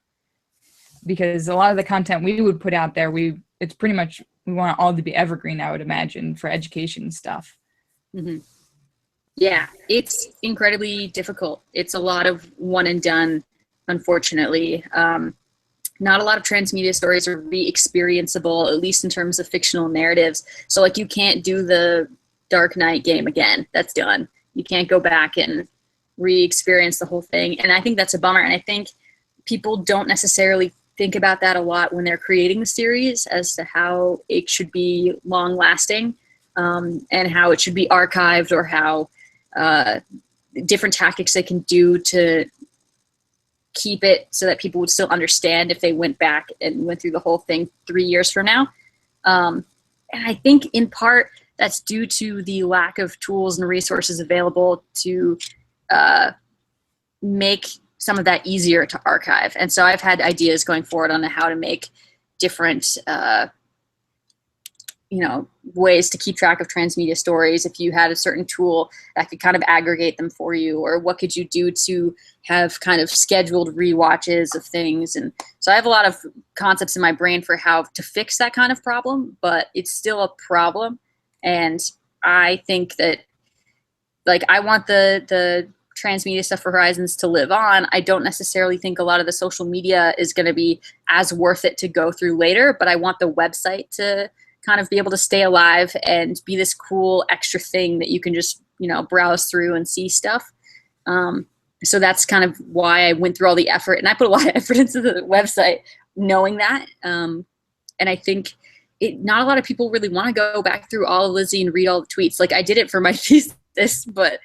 Because a lot of the content we would put out there, it's pretty much, we want it all to be evergreen, I would imagine, for education stuff. Mm-hmm. Yeah, it's incredibly difficult. It's a lot of one and done, unfortunately. Not a lot of transmedia stories are re-experienceable, at least in terms of fictional narratives. So like, you can't do the Dark Knight game again. That's done. You can't go back and re-experience the whole thing. And I think that's a bummer. And I think people don't necessarily think about that a lot when they're creating the series, as to how it should be long lasting, and how it should be archived, or how different tactics they can do to keep it so that people would still understand if they went back and went through the whole thing 3 years from now. And I think in part that's due to the lack of tools and resources available to make some of that easier to archive. And so I've had ideas going forward on how to make different ways to keep track of transmedia stories. If you had a certain tool that could kind of aggregate them for you, or what could you do to have kind of scheduled rewatches of things. And so I have a lot of concepts in my brain for how to fix that kind of problem, but it's still a problem. And I think that, like, I want the transmedia stuff for Horizons to live on. I don't necessarily think a lot of the social media is going to be as worth it to go through later, but I want the website to kind of be able to stay alive and be this cool extra thing that you can just, browse through and see stuff. So that's kind of why I went through all the effort, and I put a lot of effort into the website knowing that. And I think not a lot of people really want to go back through all of Lizzie and read all the tweets. Like, I did it for my thesis, but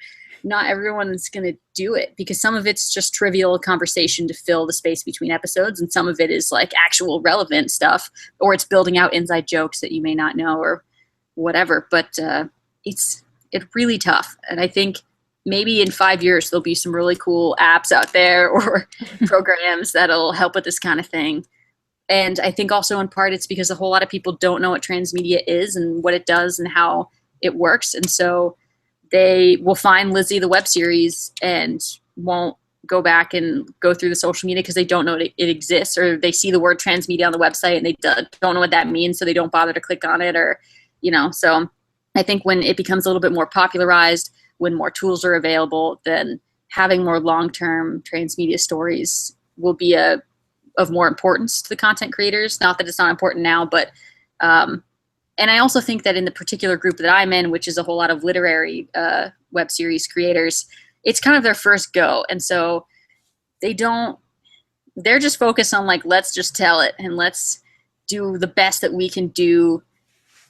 not everyone's going to do it, because some of it's just trivial conversation to fill the space between episodes, and some of it is like actual relevant stuff, or it's building out inside jokes that you may not know or whatever. But it's really tough. And I think maybe in 5 years there'll be some really cool apps out there, or programs that'll help with this kind of thing. And I think also in part it's because a whole lot of people don't know what transmedia is and what it does and how it works. And so they will find Lizzie the web series and won't go back and go through the social media because they don't know it exists, or they see the word transmedia on the website and they don't know what that means, so they don't bother to click on it, or, so I think when it becomes a little bit more popularized, when more tools are available, then having more long-term transmedia stories will be of more importance to the content creators. Not that it's not important now, but and I also think that in the particular group that I'm in, which is a whole lot of literary web series creators, it's kind of their first go. And so they're just focused on like, let's just tell it and let's do the best that we can do.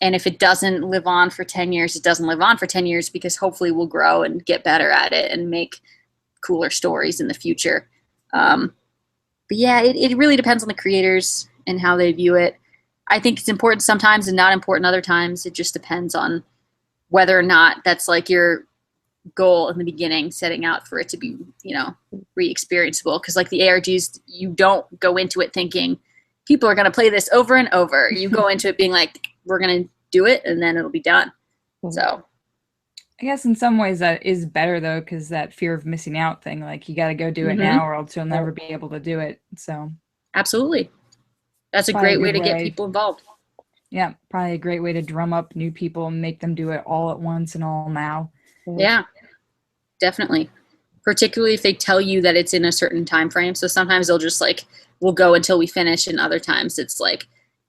And if it doesn't live on for 10 years, it doesn't live on for 10 years, because hopefully we'll grow and get better at it and make cooler stories in the future. But yeah, it really depends on the creators and how they view it. I think it's important sometimes and not important other times. It just depends on whether or not that's like your goal in the beginning, setting out for it to be, re-experienceable. Because like the ARGs, you don't go into it thinking people are going to play this over and over. You go into it being like, we're going to do it and then it'll be done. So I guess in some ways that is better though, because that fear of missing out thing, like you got to go do it now or else you'll never be able to do it. So absolutely. That's a great way to get people involved. Yeah, probably a great way to drum up new people and make them do it all at once and all now. Yeah, definitely. Particularly if they tell you that it's in a certain time frame. So sometimes they'll just like, we'll go until we finish, and other times it's like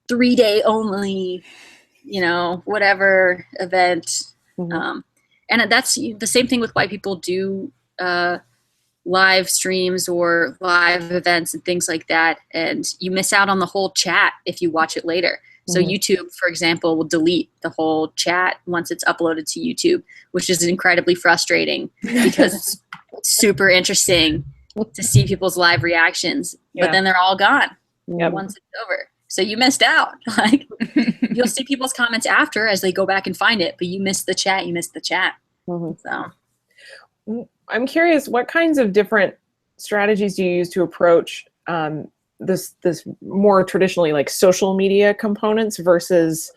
3-day only, you know, whatever event. And that's the same thing with why people do live streams or live events and things like that. And you miss out on the whole chat if you watch it later. So YouTube, for example, will delete the whole chat once it's uploaded to YouTube, which is incredibly frustrating because it's super interesting to see people's live reactions, but then they're all gone once it's over. So you missed out. Like, you'll see people's comments after as they go back and find it, but you missed the chat. You missed the chat. So I'm curious, what kinds of different strategies do you use to approach this more traditionally like social media components versus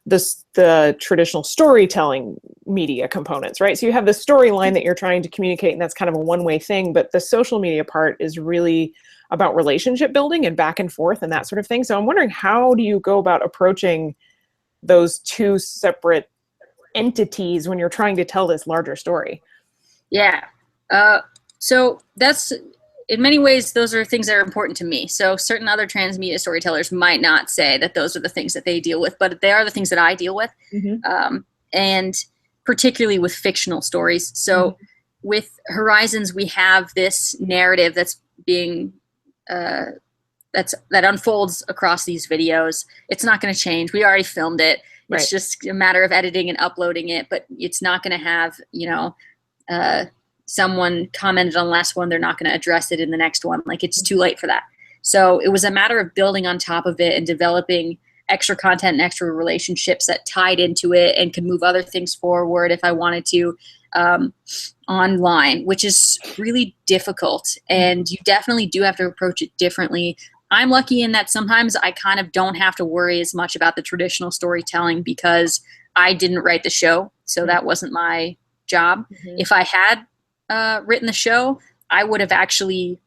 the traditional storytelling media components, right? So you have the storyline that you're trying to communicate, and that's kind of a one-way thing, but the social media part is really about relationship building and back and forth and that sort of thing. So I'm wondering, how do you go about approaching those two separate entities when you're trying to tell this larger story? Yeah. So that's, in many ways, those are things that are important to me. So certain other transmedia storytellers might not say that those are the things that they deal with, but they are the things that I deal with. And particularly with fictional stories. So with Horizons, we have this narrative that's being, that unfolds across these videos. It's not going to change. We already filmed it. It's just a matter of editing and uploading it, but it's not going to have, you know, someone commented on the last one, they're not going to address it in the next one. Like, it's too late for that. So it was a matter of building on top of it and developing extra content and extra relationships that tied into it and could move other things forward if I wanted to, online, which is really difficult. And you definitely do have to approach it differently. I'm lucky in that sometimes I kind of don't have to worry as much about the traditional storytelling because I didn't write the show. So that wasn't my job. If I had written the show, I would have actually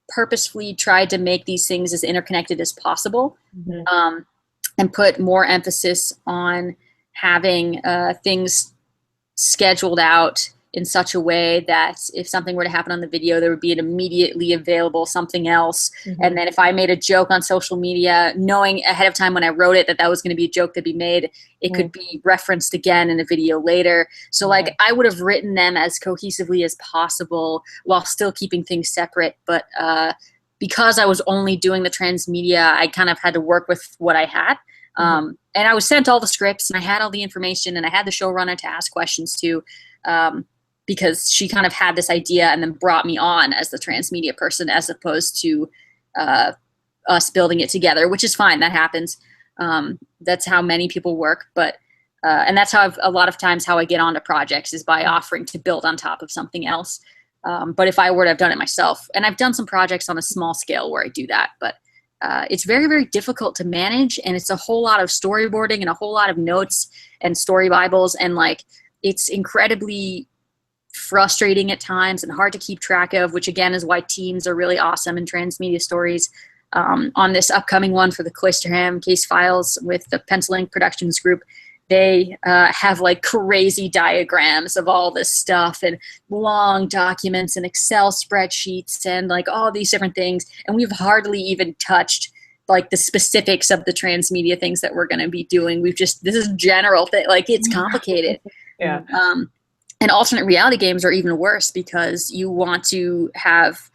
purposefully tried to make these things as interconnected as possible, and put more emphasis on having things scheduled out in such a way that if something were to happen on the video, there would be an immediately available something else. And then if I made a joke on social media, knowing ahead of time when I wrote it that that was going to be a joke to be made, it could be referenced again in a video later. So like, I would have written them as cohesively as possible while still keeping things separate. But because I was only doing the transmedia, I kind of had to work with what I had. And I was sent all the scripts and I had all the information and I had the showrunner to ask questions to, because she kind of had this idea and then brought me on as the transmedia person as opposed to us building it together, which is fine. That happens. That's how many people work. But and that's how a lot of times how I get onto projects is by offering to build on top of something else. But if I were to have done it myself, and I've done some projects on a small scale where I do that, but it's very, very difficult to manage. And it's a whole lot of storyboarding and a whole lot of notes and story Bibles. And like, it's incredibly frustrating at times and hard to keep track of, which again is why teams are really awesome in transmedia stories. On this upcoming one for the Cloisterham case files with the Pencil Ink Productions group, they have like crazy diagrams of all this stuff and long documents and Excel spreadsheets and like all these different things. And we've hardly even touched like the specifics of the transmedia things that we're going to be doing. This is general thing. Like, it's complicated. And alternate reality games are even worse because you want to have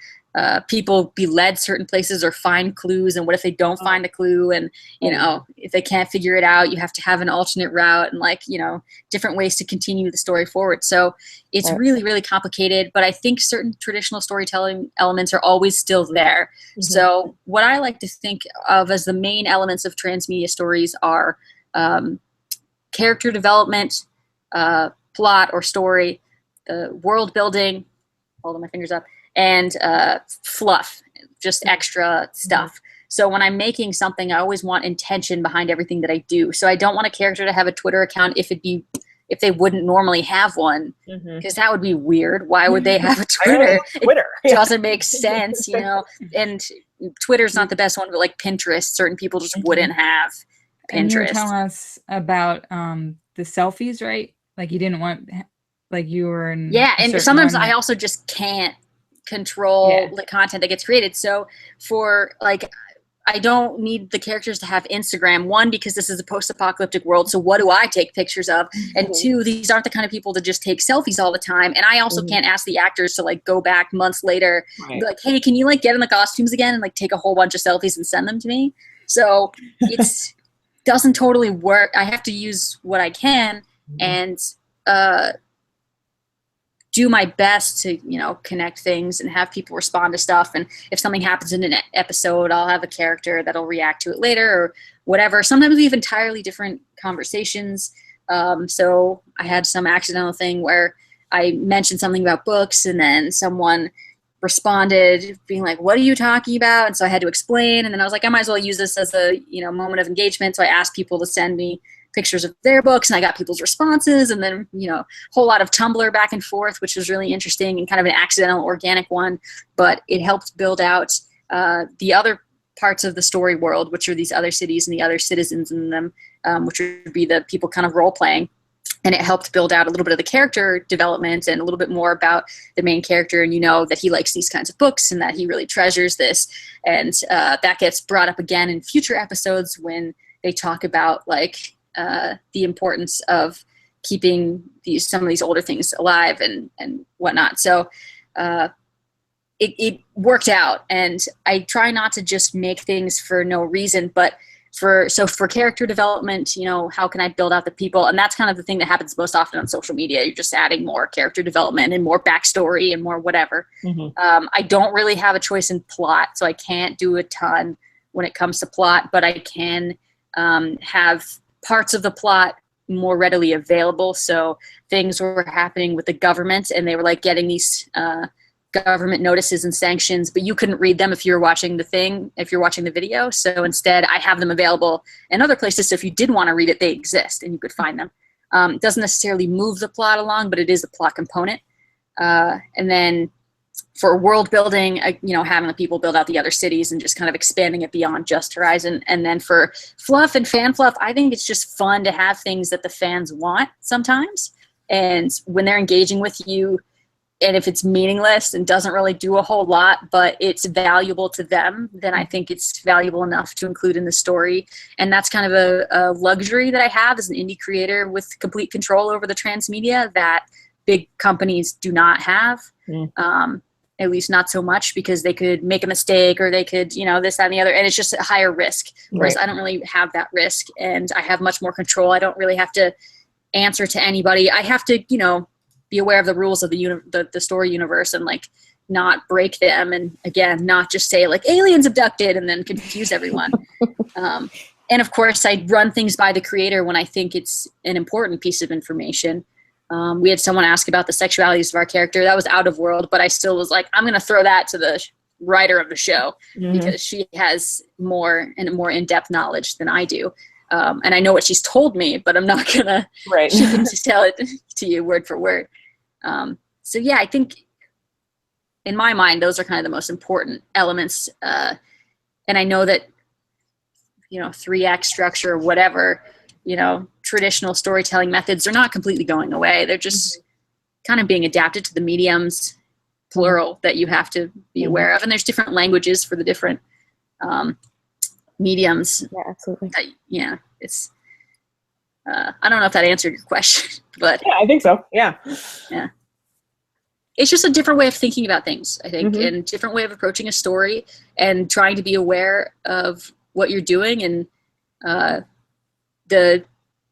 people be led certain places or find clues. And what if they don't find the clue? And, you know, if they can't figure it out, you have to have an alternate route and like, you know, different ways to continue the story forward. So it's really, really complicated. But I think certain traditional storytelling elements are always still there. So what I like to think of as the main elements of transmedia stories are character development, plot or story, the world building, holding my fingers up, and fluff, just extra stuff. So when I'm making something, I always want intention behind everything that I do. So I don't want a character to have a Twitter account if they wouldn't normally have one, because that would be weird. Why would they have a Twitter? It doesn't make sense, you know. And Twitter's not the best one, but like Pinterest, certain people just wouldn't have And you were Pinterest. telling us about the selfies, right? Like you didn't want, like you were in Yeah, a and certain sometimes one I that- also just can't control Yeah. the content that gets created. So for like, I don't need the characters to have Instagram. One, because this is a post-apocalyptic world, so what do I take pictures of? And two, these aren't the kind of people to just take selfies all the time. And I also can't ask the actors to like go back months later, and be like, hey, can you like get in the costumes again and like take a whole bunch of selfies and send them to me? So it's doesn't totally work. I have to use what I can and do my best to, you know, connect things and have people respond to stuff. And if something happens in an episode, I'll have a character that'll react to it later or whatever. Sometimes we have entirely different conversations. So I had some accidental thing where I mentioned something about books and then someone responded being like, what are you talking about? And so I had to explain. And then I was like, I might as well use this as a, you know, moment of engagement. So I asked people to send me pictures of their books and I got people's responses and then, you know, a whole lot of Tumblr back and forth, which was really interesting and kind of an accidental organic one, but it helped build out the other parts of the story world, which are these other cities and the other citizens in them, which would be the people kind of role playing. And it helped build out a little bit of the character development and a little bit more about the main character. And you know that he likes these kinds of books and that he really treasures this. And that gets brought up again in future episodes when they talk about like the importance of keeping some of these older things alive and whatnot. So it worked out. And I try not to just make things for no reason, but for character development, you know, how can I build out the people? And that's kind of the thing that happens most often on social media. You're just adding more character development and more backstory and more whatever. I don't really have a choice in plot, so I can't do a ton when it comes to plot, but I can have parts of the plot more readily available. So things were happening with the government and they were like getting these government notices and sanctions, but you couldn't read them if you're watching the video. So instead I have them available in other places. So if you did want to read it, they exist and you could find them. It doesn't necessarily move the plot along, but it is a plot component. And then for world building, you know, having the people build out the other cities and just kind of expanding it beyond just Horizon. And then for fluff and fan fluff, I think it's just fun to have things that the fans want sometimes. And when they're engaging with you, and if it's meaningless and doesn't really do a whole lot, but it's valuable to them, then I think it's valuable enough to include in the story. And that's kind of a luxury that I have as an indie creator with complete control over the transmedia that big companies do not have. At least not so much, because they could make a mistake or they could, you know, this, that, and the other. And it's just a higher risk. Whereas I don't really have that risk and I have much more control. I don't really have to answer to anybody. I have to, you know, be aware of the rules of the story universe and like not break them. And again, not just say like aliens abducted and then confuse everyone. And of course I run things by the creator when I think it's an important piece of information. We had someone ask about the sexualities of our character. That was out of world, but I still was like, I'm going to throw that to the writer of the show because she has more in-depth knowledge than I do. And I know what she's told me, but I'm not going to tell it to you word for word. So yeah, I think in my mind, those are kind of the most important elements. And I know that, you know, 3-act structure or whatever, you know, traditional storytelling methods are not completely going away. They're just kind of being adapted to the mediums, plural, that you have to be aware of. And there's different languages for the different mediums. Yeah, absolutely. Yeah, it's, I don't know if that answered your question, but yeah, I think so. Yeah. It's just a different way of thinking about things, I think, and different way of approaching a story and trying to be aware of what you're doing and the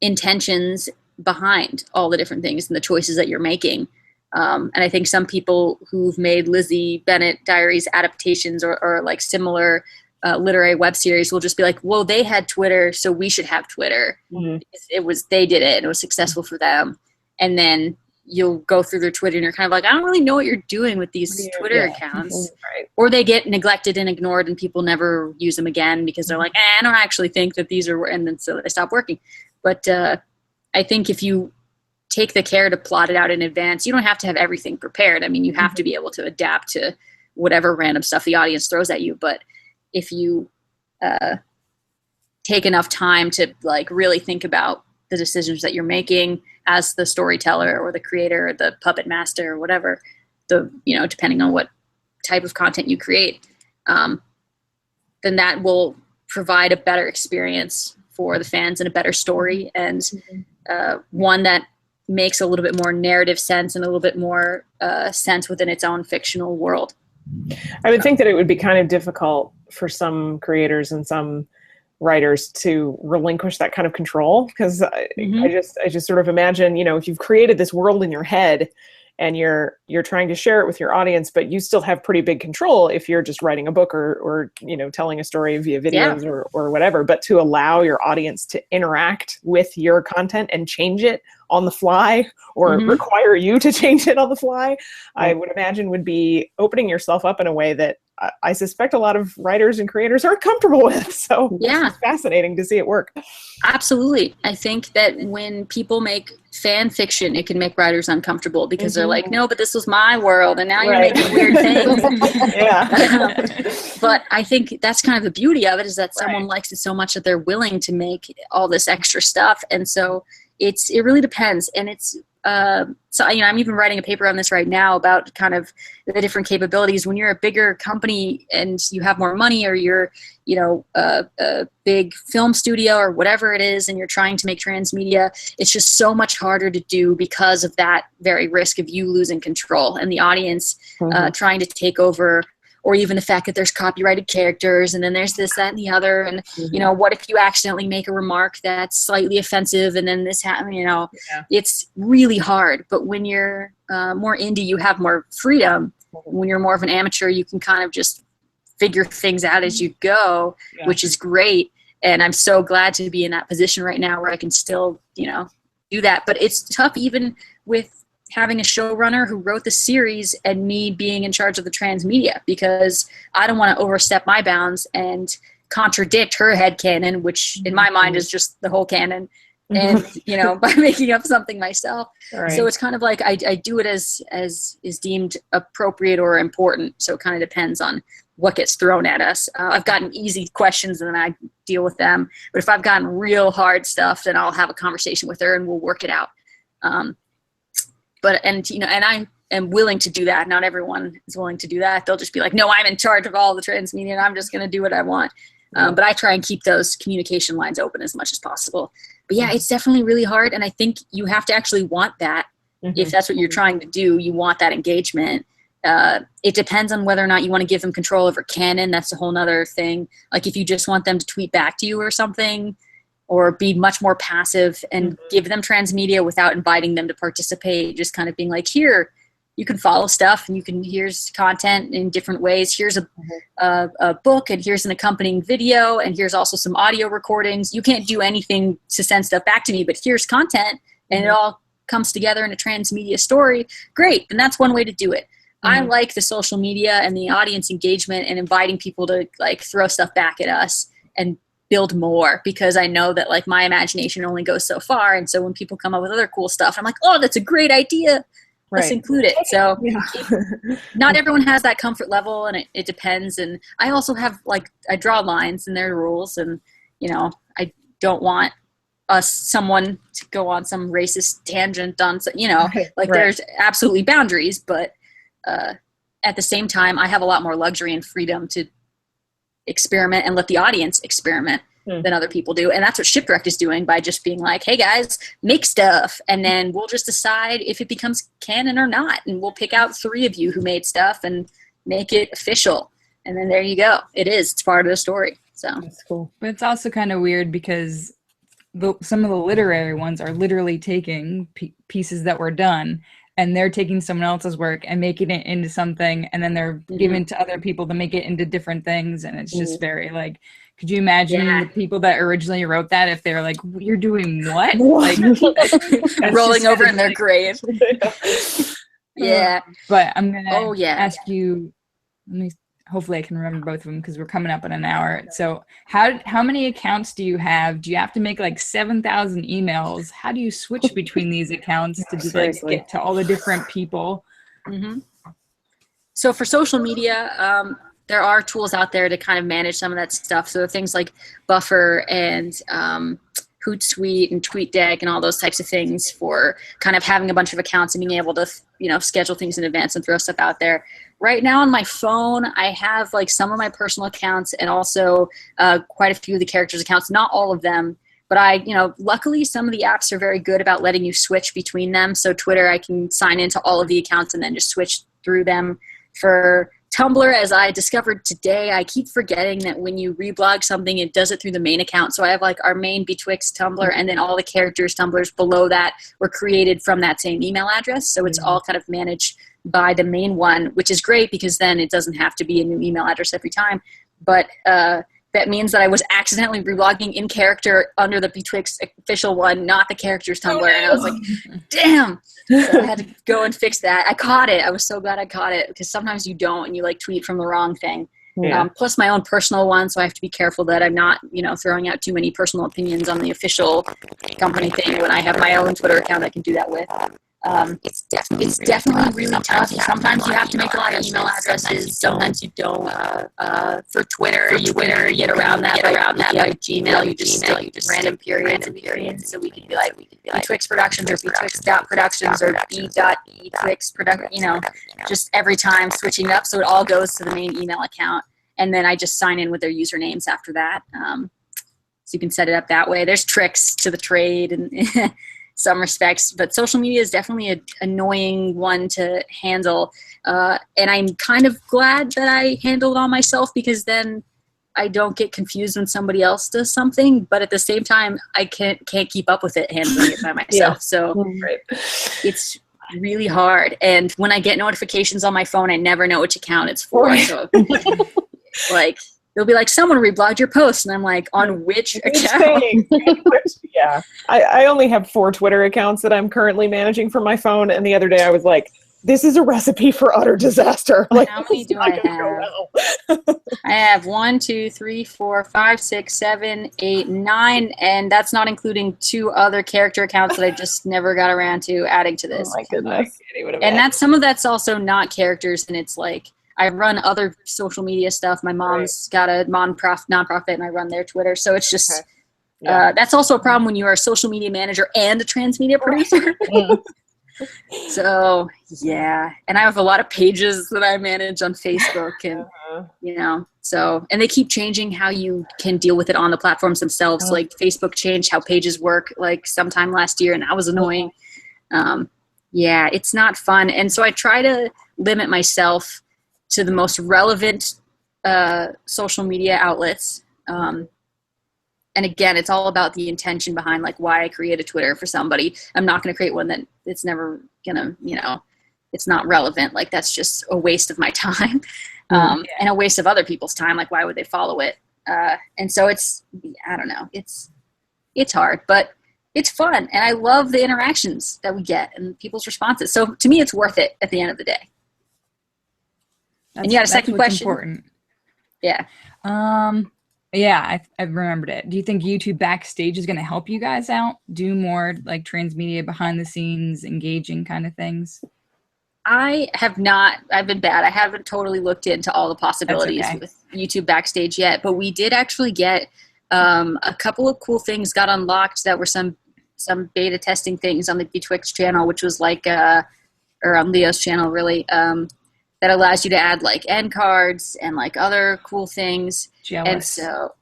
intentions behind all the different things and the choices that you're making. And I think some people who've made Lizzie Bennet Diaries adaptations or like similar literary web series will just be like, well, they had Twitter, so we should have Twitter. They did it and it was successful for them. And then you'll go through their Twitter and you're kind of like, I don't really know what you're doing with these Twitter accounts. Or they get neglected and ignored and people never use them again because they're like, I don't actually think that these are, and then so they stop working. But I think if you take the care to plot it out in advance, you don't have to have everything prepared. I mean, you have to be able to adapt to whatever random stuff the audience throws at you. But if you take enough time to like really think about the decisions that you're making as the storyteller or the creator or the puppet master or whatever, depending on what type of content you create, then that will provide a better experience for the fans and a better story, and one that makes a little bit more narrative sense and a little bit more sense within its own fictional world. I would think that it would be kind of difficult for some creators and some writers to relinquish that kind of control, because I just sort of imagine, if you've created this world in your head and you're trying to share it with your audience, but you still have pretty big control if you're just writing a book or telling a story via videos or whatever, but to allow your audience to interact with your content and change it on the fly or require you to change it on the fly, I would imagine would be opening yourself up in a way that I suspect a lot of writers and creators aren't comfortable with. So it's fascinating to see it work. Absolutely. I think that when people make fan fiction, it can make writers uncomfortable because they're like, no, but this was my world and now you're making weird things. But I think that's kind of the beauty of it, is that someone likes it so much that they're willing to make all this extra stuff. And so it really depends. And it's, I'm even writing a paper on this right now about kind of the different capabilities. When you're a bigger company and you have more money, or you're, a big film studio or whatever it is, and you're trying to make transmedia, it's just so much harder to do because of that very risk of you losing control and the audience trying to take over, or even the fact that there's copyrighted characters and then there's this, that, and the other. And, what if you accidentally make a remark that's slightly offensive and then this happens, it's really hard. But when you're more indie, you have more freedom. When you're more of an amateur, you can kind of just figure things out as you go, which is great. And I'm so glad to be in that position right now where I can still, do that. But it's tough even with having a showrunner who wrote the series and me being in charge of the transmedia, because I don't want to overstep my bounds and contradict her headcanon, which in my mind is just the whole canon, and by making up something myself. So it's kind of like I do it as is deemed appropriate or important. So it kind of depends on what gets thrown at us. I've gotten easy questions and then I deal with them. But if I've gotten real hard stuff, then I'll have a conversation with her and we'll work it out. And I am willing to do that. Not everyone is willing to do that. They'll just be like, no, I'm in charge of all the transmedia and I'm just going to do what I want. But I try and keep those communication lines open as much as possible. But yeah, it's definitely really hard. And I think you have to actually want that. If that's what you're trying to do, you want that engagement. It depends on whether or not you want to give them control over canon. That's a whole nother thing. Like if you just want them to tweet back to you or something, or be much more passive and give them transmedia without inviting them to participate, just kind of being like, here, you can follow stuff and here's content in different ways. Here's a book and here's an accompanying video and here's also some audio recordings. You can't do anything to send stuff back to me, but here's content and it all comes together in a transmedia story. Great. And that's one way to do it. I like the social media and the audience engagement and inviting people to like throw stuff back at us and build more, because I know that like my imagination only goes so far. And so when people come up with other cool stuff, I'm like, oh, that's a great idea. Let's include it. So not everyone has that comfort level, and it depends. And I also have I draw lines and there are rules, and I don't want someone to go on some racist tangent on, there's absolutely boundaries, but at the same time, I have a lot more luxury and freedom to experiment and let the audience experiment than other people do. And that's what Shipwrecked is doing by just being like, hey guys, make stuff. And then we'll just decide if it becomes canon or not. And we'll pick out 3 of you who made stuff and make it official. And then there you go. It's part of the story. So that's cool. But it's also kind of weird because some of the literary ones are literally taking pieces that were done, and they're taking someone else's work and making it into something, and then they're giving to other people to make it into different things. And it's just very could you imagine the people that originally wrote that if they're like, you're doing what? Rolling over in their grave. But I'm going to ask you, hopefully I can remember both of them because we're coming up in an hour. So how many accounts do you have? Do you have to make 7,000 emails? How do you switch between these accounts to just get to all the different people? So for social media, there are tools out there to kind of manage some of that stuff. So things like Buffer and Hootsuite and TweetDeck and all those types of things for kind of having a bunch of accounts and being able to, schedule things in advance and throw stuff out there. Right now on my phone, I have like some of my personal accounts and also quite a few of the characters' accounts, not all of them. But luckily some of the apps are very good about letting you switch between them. So Twitter, I can sign into all of the accounts and then just switch through them. For Tumblr, as I discovered today, I keep forgetting that when you reblog something, it does it through the main account. So I have like our main Betwixt Tumblr, and then all the characters Tumblrs below that were created from that same email address. So it's all kind of managed by the main one, which is great because then it doesn't have to be a new email address every time. But that means that I was accidentally reblogging in character under the Betwixt official one, not the characters Tumblr. And I was like, damn. So I had to go and fix that. I caught it. I was so glad I caught it because sometimes you don't and you like tweet from the wrong thing. Yeah. Plus my own personal one. So I have to be careful that I'm not, throwing out too many personal opinions on the official company thing when I have my own Twitter account I can do that with. It's definitely really tough. Sometimes you have to make a lot of email addresses. Sometimes you don't. For Twitter, you get around that. Like Gmail, you just random periods. So we could be like Betwixt Productions or Betwixt.productions or B.Betwixt Production. Just every time switching up, so it all goes to the main email account, and then I just sign in with their usernames after that. So you can set it up that way. There's tricks to the trade and. Some respects, but social media is definitely an annoying one to handle. And I'm kind of glad that I handle it all myself because then I don't get confused when somebody else does something, but at the same time, I can't keep up with it handling it by myself. So it's really hard. And when I get notifications on my phone, I never know which account it's for. So like, they'll be like, someone reblogged your post. And I'm like, on which account? Yeah. I only have 4 Twitter accounts that I'm currently managing from my phone. And the other day I was like, this is a recipe for utter disaster. Like, how many do I have? I have 1, 2, 3, 4, 5, 6, 7, 8, 9. And that's not including 2 other character accounts that I just never got around to adding to this. Oh my goodness. And some of that's also not characters. And it's like, I run other social media stuff. My mom's got a nonprofit, and I run their Twitter. So it's just that's also a problem when you are a social media manager and a transmedia producer. So and I have a lot of pages that I manage on Facebook, and and they keep changing how you can deal with it on the platforms themselves. Like Facebook changed how pages work like sometime last year, and that was annoying. It's not fun, and so I try to limit myself to the most relevant social media outlets. And again, it's all about the intention behind like why I create a Twitter for somebody. I'm not going to create one that it's never going to, it's not relevant. Like that's just a waste of my time and a waste of other people's time. Like why would they follow it? And so I don't know, it's hard, but it's fun. And I love the interactions that we get and people's responses. So to me, it's worth it at the end of the day. And you had a second question? Important. Yeah. I remembered it. Do you think YouTube Backstage is going to help you guys out? Do more like transmedia behind the scenes, engaging kind of things? I have not. I've been bad. I haven't totally looked into all the possibilities with YouTube Backstage yet, but we did actually get a couple of cool things got unlocked that were some beta testing things on the Betwixt channel, which was like, or on Leo's channel really, that allows you to add like end cards and like other cool things. Jealous. And so,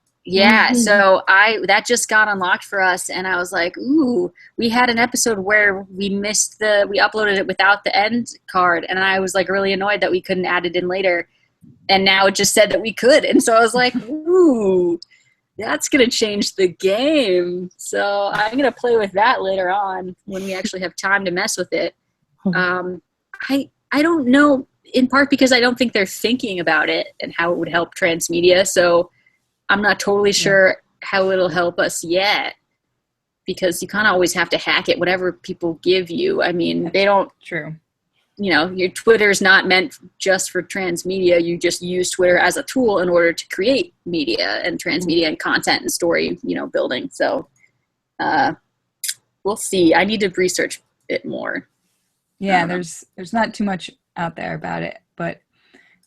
so that just got unlocked for us. And I was like, ooh, we had an episode where we uploaded it without the end card. And I was like really annoyed that we couldn't add it in later. And now it just said that we could. And so I was like, ooh, that's going to change the game. So I'm going to play with that later on when we actually have time to mess with it. I don't know. In part because I don't think they're thinking about it and how it would help transmedia. So I'm not totally sure how it'll help us yet because you kind of always have to hack it, whatever people give you. I mean, they don't, true. Your Twitter's not meant just for transmedia. You just use Twitter as a tool in order to create media and transmedia and content and story, building. So we'll see. I need to research it more. Yeah, there's not too much out there about it, but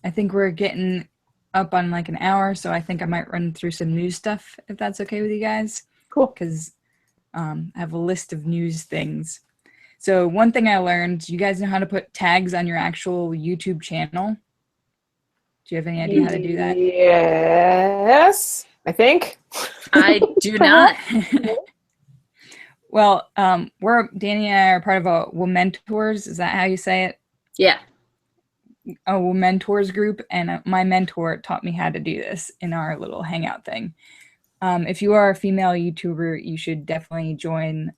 I think we're getting up on like an hour, so I think I might run through some news stuff if that's okay with you guys. Cool. Because I have a list of news things. So one thing I learned, you guys know how to put tags on your actual YouTube channel? Do you have any idea how to do that? Yes, I think. I do not. Well, Danny and I are part of a Womentors. Is that how you say it? Yeah. A Womentors group, and my mentor taught me how to do this in our little hangout thing. If you are a female YouTuber, you should definitely join.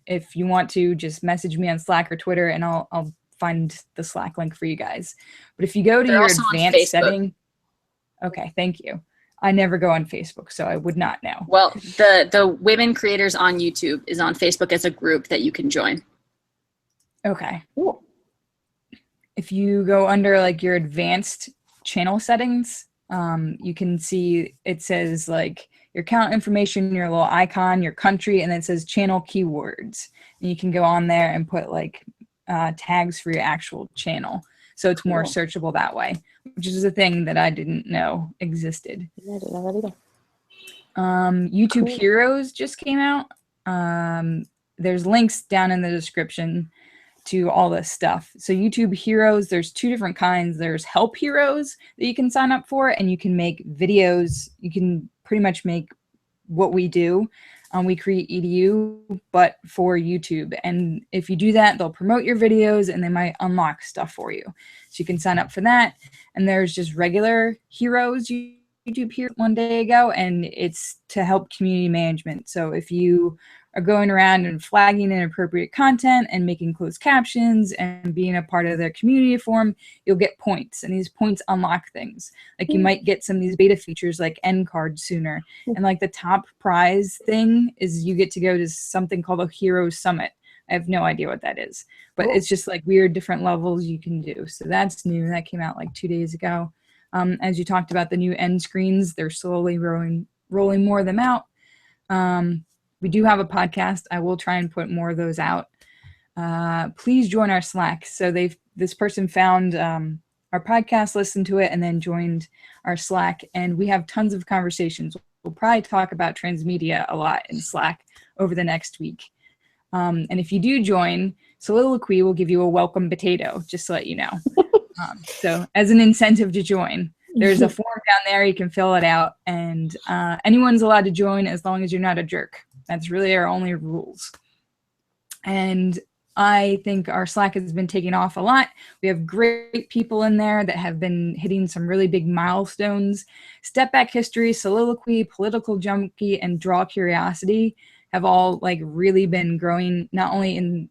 If you want to, just message me on Slack or Twitter, and I'll find the Slack link for you guys. But if you go to They're your also on advanced Facebook. setting, okay, thank you. I never go on Facebook, so I would not know. Well, the Women Creators on YouTube is on Facebook as a group that you can join. Okay. Cool. If you go under like your advanced channel settings, you can see it says like your account information, your little icon, your country, and then it says channel keywords. And you can go on there and put like tags for your actual channel. So it's more Cool. searchable that way, which is a thing that I didn't know existed. I didn't know that either. YouTube Cool. Heroes just came out. There's links down in the description to all this stuff. So YouTube Heroes, there's two different kinds. There's Help Heroes that you can sign up for, and you can make videos. You can pretty much make what we do. We create EDU, but for YouTube. And if you do that, they'll promote your videos and they might unlock stuff for you. So you can sign up for that. And there's just regular Heroes YouTube here one day ago, and it's to help community management. So if you are going around and flagging inappropriate content and making closed captions and being a part of their community forum, you'll get points, and these points unlock things. Like you might get some of these beta features like end cards sooner. And like the top prize thing is you get to go to something called a Hero Summit. I have no idea what that is, but it's just like weird different levels you can do. So that's new. That came out like 2 days ago. As you talked about the new end screens, they're slowly rolling more of them out. We do have a podcast. I will try and put more of those out. Please join our Slack. So this person found our podcast, listened to it, and then joined our Slack. And we have tons of conversations. We'll probably talk about Transmedia a lot in Slack over the next week. And if you do join, Soliloquy will give you a welcome potato, just to let you know. So as an incentive to join, there's a form down there. You can fill it out. And anyone's allowed to join as long as you're not a jerk. That's really our only rules. And I think our Slack has been taking off a lot. We have great people in there that have been hitting some really big milestones. Step Back History, Soliloquy, Political Junkie, and Draw Curiosity have all like really been growing, not only in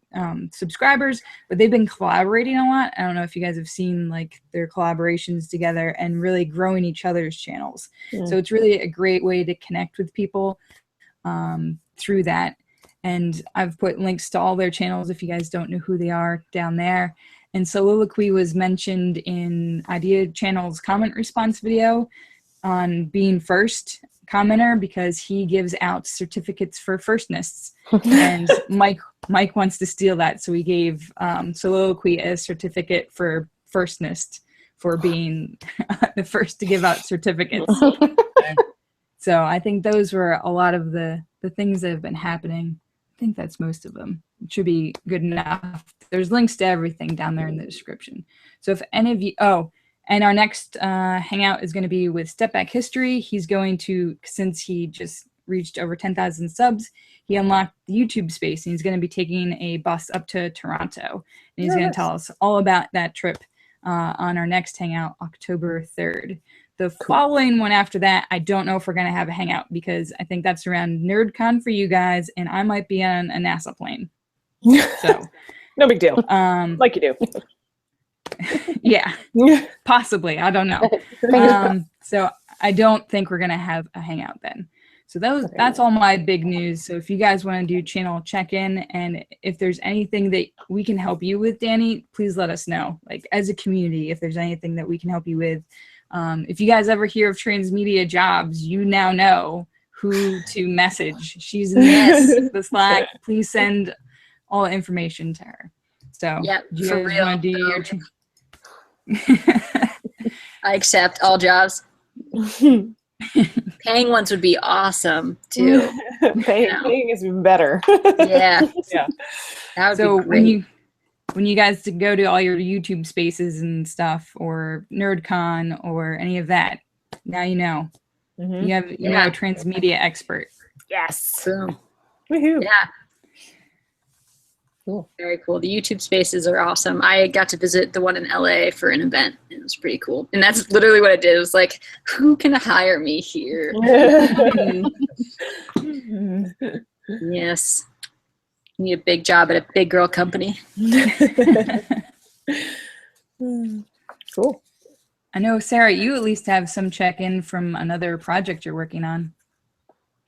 subscribers, but they've been collaborating a lot. I don't know if you guys have seen like their collaborations together and really growing each other's channels. So it's really a great way to connect with people through that. And I've put links to all their channels if you guys don't know who they are down there. And Soliloquy was mentioned in Idea Channel's comment response video on being first commenter because he gives out certificates for firstness. And Mike wants to steal that. So he gave Soliloquy a certificate for firstness for being the first to give out certificates. So I think those were a lot of the things that have been happening. I think that's most of them. It should be good enough. There's links to everything down there in the description. So if any of you, and our next hangout is going to be with Step Back History. He's going to, since he just reached over 10,000 subs, he unlocked the YouTube space, and he's going to be taking a bus up to Toronto. And he's going to tell us all about that trip on our next hangout, October 3rd. The following one after that, I don't know if we're going to have a hangout because I think that's around NerdCon for you guys, and I might be on a NASA plane. So no big deal. Like you do. Yeah, possibly. I don't know. So I don't think we're going to have a hangout then. So that's all my big news. So if you guys want to do channel check-in, and if there's anything that we can help you with, Danny, please let us know. Like as a community, if there's anything that we can help you with. If you guys ever hear of Transmedia jobs, you now know who to message. She's in the Slack. Please send all the information to her. So yeah, do you for guys real. want to do your I accept all jobs. Paying ones would be awesome too. Paying is even better. Yeah. Yeah. That would So be great. when you guys go to all your YouTube spaces and stuff, or NerdCon or any of that, now you know. Mhm. You know a transmedia expert. Yes. Boom. Woohoo. Yeah. Cool. Very cool. The YouTube spaces are awesome. I got to visit the one in LA for an event. It was pretty cool. And that's literally what I did. It was like, who can hire me here? Yes. Need a big job at a big girl company. Cool. I know, Sarah, you at least have some check-in from another project you're working on,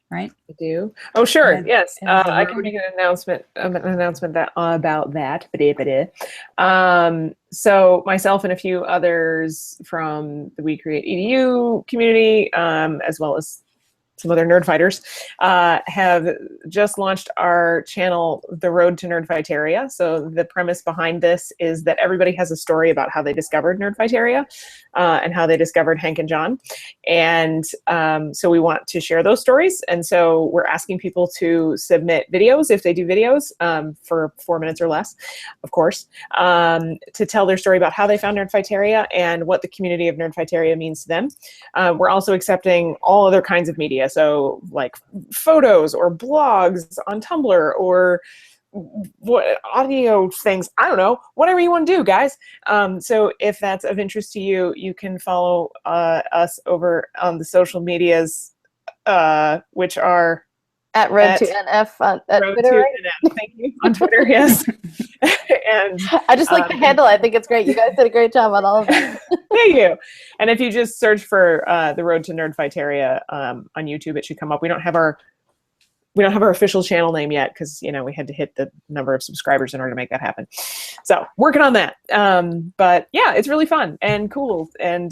right? I do. Oh, sure. And- Yes. and the I can road- make an announcement that about that. So myself and a few others from the We Create EDU community, as well as some other nerd fighters, have just launched our channel, The Road to Nerdfighteria. So the premise behind this is that everybody has a story about how they discovered Nerdfighteria and how they discovered Hank and John. And so we want to share those stories. And so we're asking people to submit videos, if they do videos, for 4 minutes or less, of course, to tell their story about how they found Nerdfighteria and what the community of Nerdfighteria means to them. We're also accepting all other kinds of media. So like photos or blogs on Tumblr or what audio things, I don't know, whatever you want to do, guys. So if that's of interest to you, you can follow us over on the social medias, which are At Road to NF on Road Twitter, to right? NF. Thank you. On Twitter, yes. And I just like the handle. I think it's great. You guys did a great job on all of them. thank you. And if you just search for The Road to Nerdfighteria on YouTube, it should come up. We don't have our official channel name yet because we had to hit the number of subscribers in order to make that happen. So working on that. But yeah, it's really fun and cool. And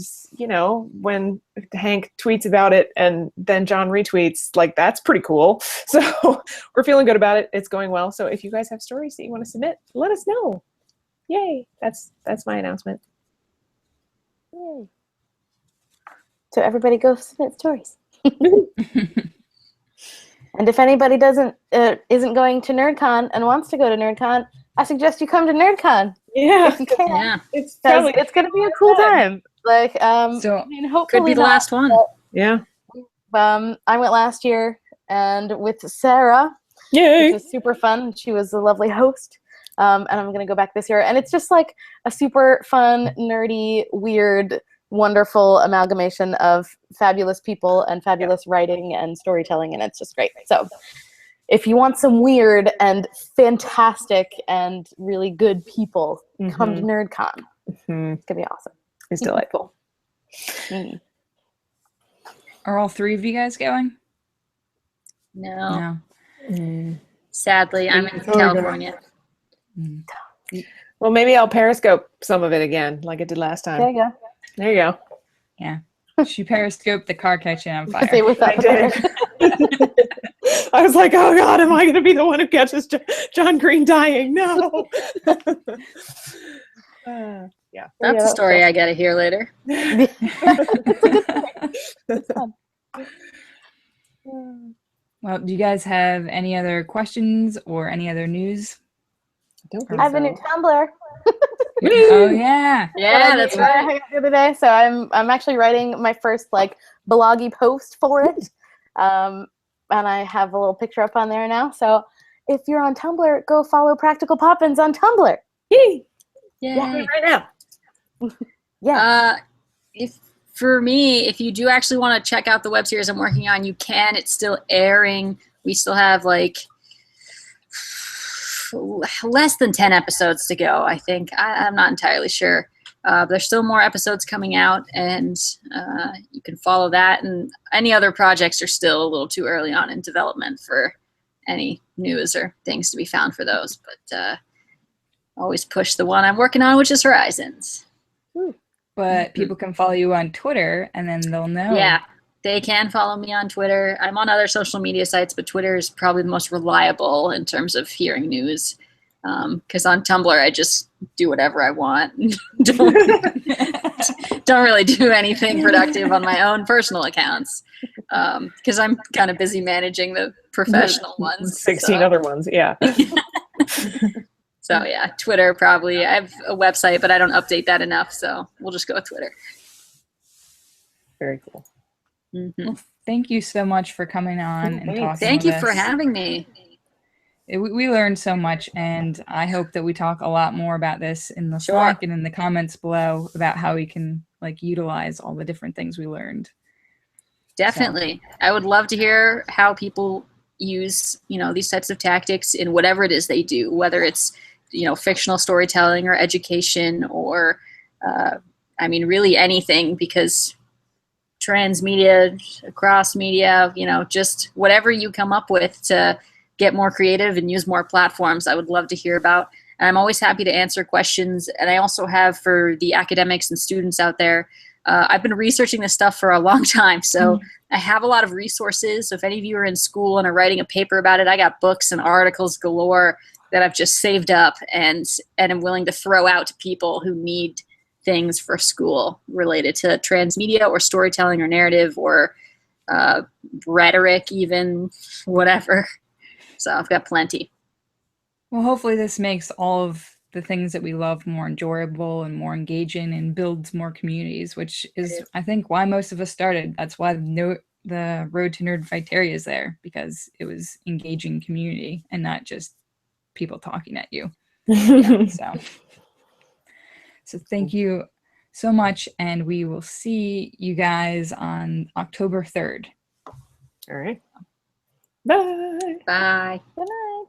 when Hank tweets about it and then John retweets, like, that's pretty cool. So we're feeling good about it. It's going well. So if you guys have stories that you want to submit, let us know. Yay. That's my announcement. Yay. So everybody go submit stories. And if anybody isn't going to NerdCon and wants to go to NerdCon, I suggest you come to NerdCon. Yeah. If you can. Yeah. It's It's going to be a cool time. Like, So I mean, hopefully could be the not, last one. Yeah. I went last year and with Sarah, Yay. which was super fun. She was a lovely host. And I'm going to go back this year. And it's just like a super fun, nerdy, weird, wonderful amalgamation of fabulous people and fabulous writing and storytelling. And it's just great. So if you want some weird and fantastic and really good people, come to NerdCon. It's going to be awesome. It's delightful. are all three of you guys going? No. No. Sadly, I'm in California. Well, maybe I'll Periscope some of it again, like I did last time. There you go. There you go. Yeah. She periscoped the car catching on fire. Say what's up. I did. I was like, oh God, am I going to be the one who catches John Green dying? No. Yeah. That's a story I got to hear later. Well, do you guys have any other questions or any other news? I have a new Tumblr. Oh yeah. Yeah, that's right. The other day, so I'm actually writing my first like bloggy post for it, and I have a little picture up on there now. So if you're on Tumblr, go follow Practical Poppins on Tumblr. Yay. Yeah. Right now. Yeah. For me, if you do actually want to check out the web series I'm working on, you can. It's still airing. We still have like less than 10 episodes to go, I think. I'm not entirely sure. There's still more episodes coming out, and you can follow that. And any other projects are still a little too early on in development for any news or things to be found for those. But always push the one I'm working on, which is Horizons. But people can follow you on Twitter, and then they'll know. Yeah, they can follow me on Twitter. I'm on other social media sites, but Twitter is probably the most reliable in terms of hearing news. Because on Tumblr, I just do whatever I want. don't really do anything productive on my own personal accounts because I'm kind of busy managing the professional ones. 16 other ones, yeah. So yeah, Twitter probably. I have a website, but I don't update that enough, so we'll just go with Twitter. Very cool. Mm-hmm. Well, thank you so much for coming on and talking Thank with you for us. having me. We learned so much, and I hope that we talk a lot more about this in the Sure. Slack and in the comments below about how we can like utilize all the different things we learned. Definitely. So. I would love to hear how people use, these types of tactics in whatever it is they do, whether it's, fictional storytelling or education or, really anything, because transmedia, cross media, just whatever you come up with to get more creative and use more platforms, I would love to hear about. And I'm always happy to answer questions. And I also have, for the academics and students out there, I've been researching this stuff for a long time. So I have a lot of resources. So if any of you are in school and are writing a paper about it, I got books and articles galore that I've just saved up and am willing to throw out to people who need things for school related to transmedia or storytelling or narrative or rhetoric, even, whatever. So I've got plenty. Well, hopefully this makes all of the things that we love more enjoyable and more engaging and builds more communities, which is, I think, why most of us started. That's why the Road to Nerdfighteria is there, because it was engaging community and not just people talking at you. Yeah, so thank you so much, and we will see you guys on October 3rd. All right. Bye. Bye. Good night.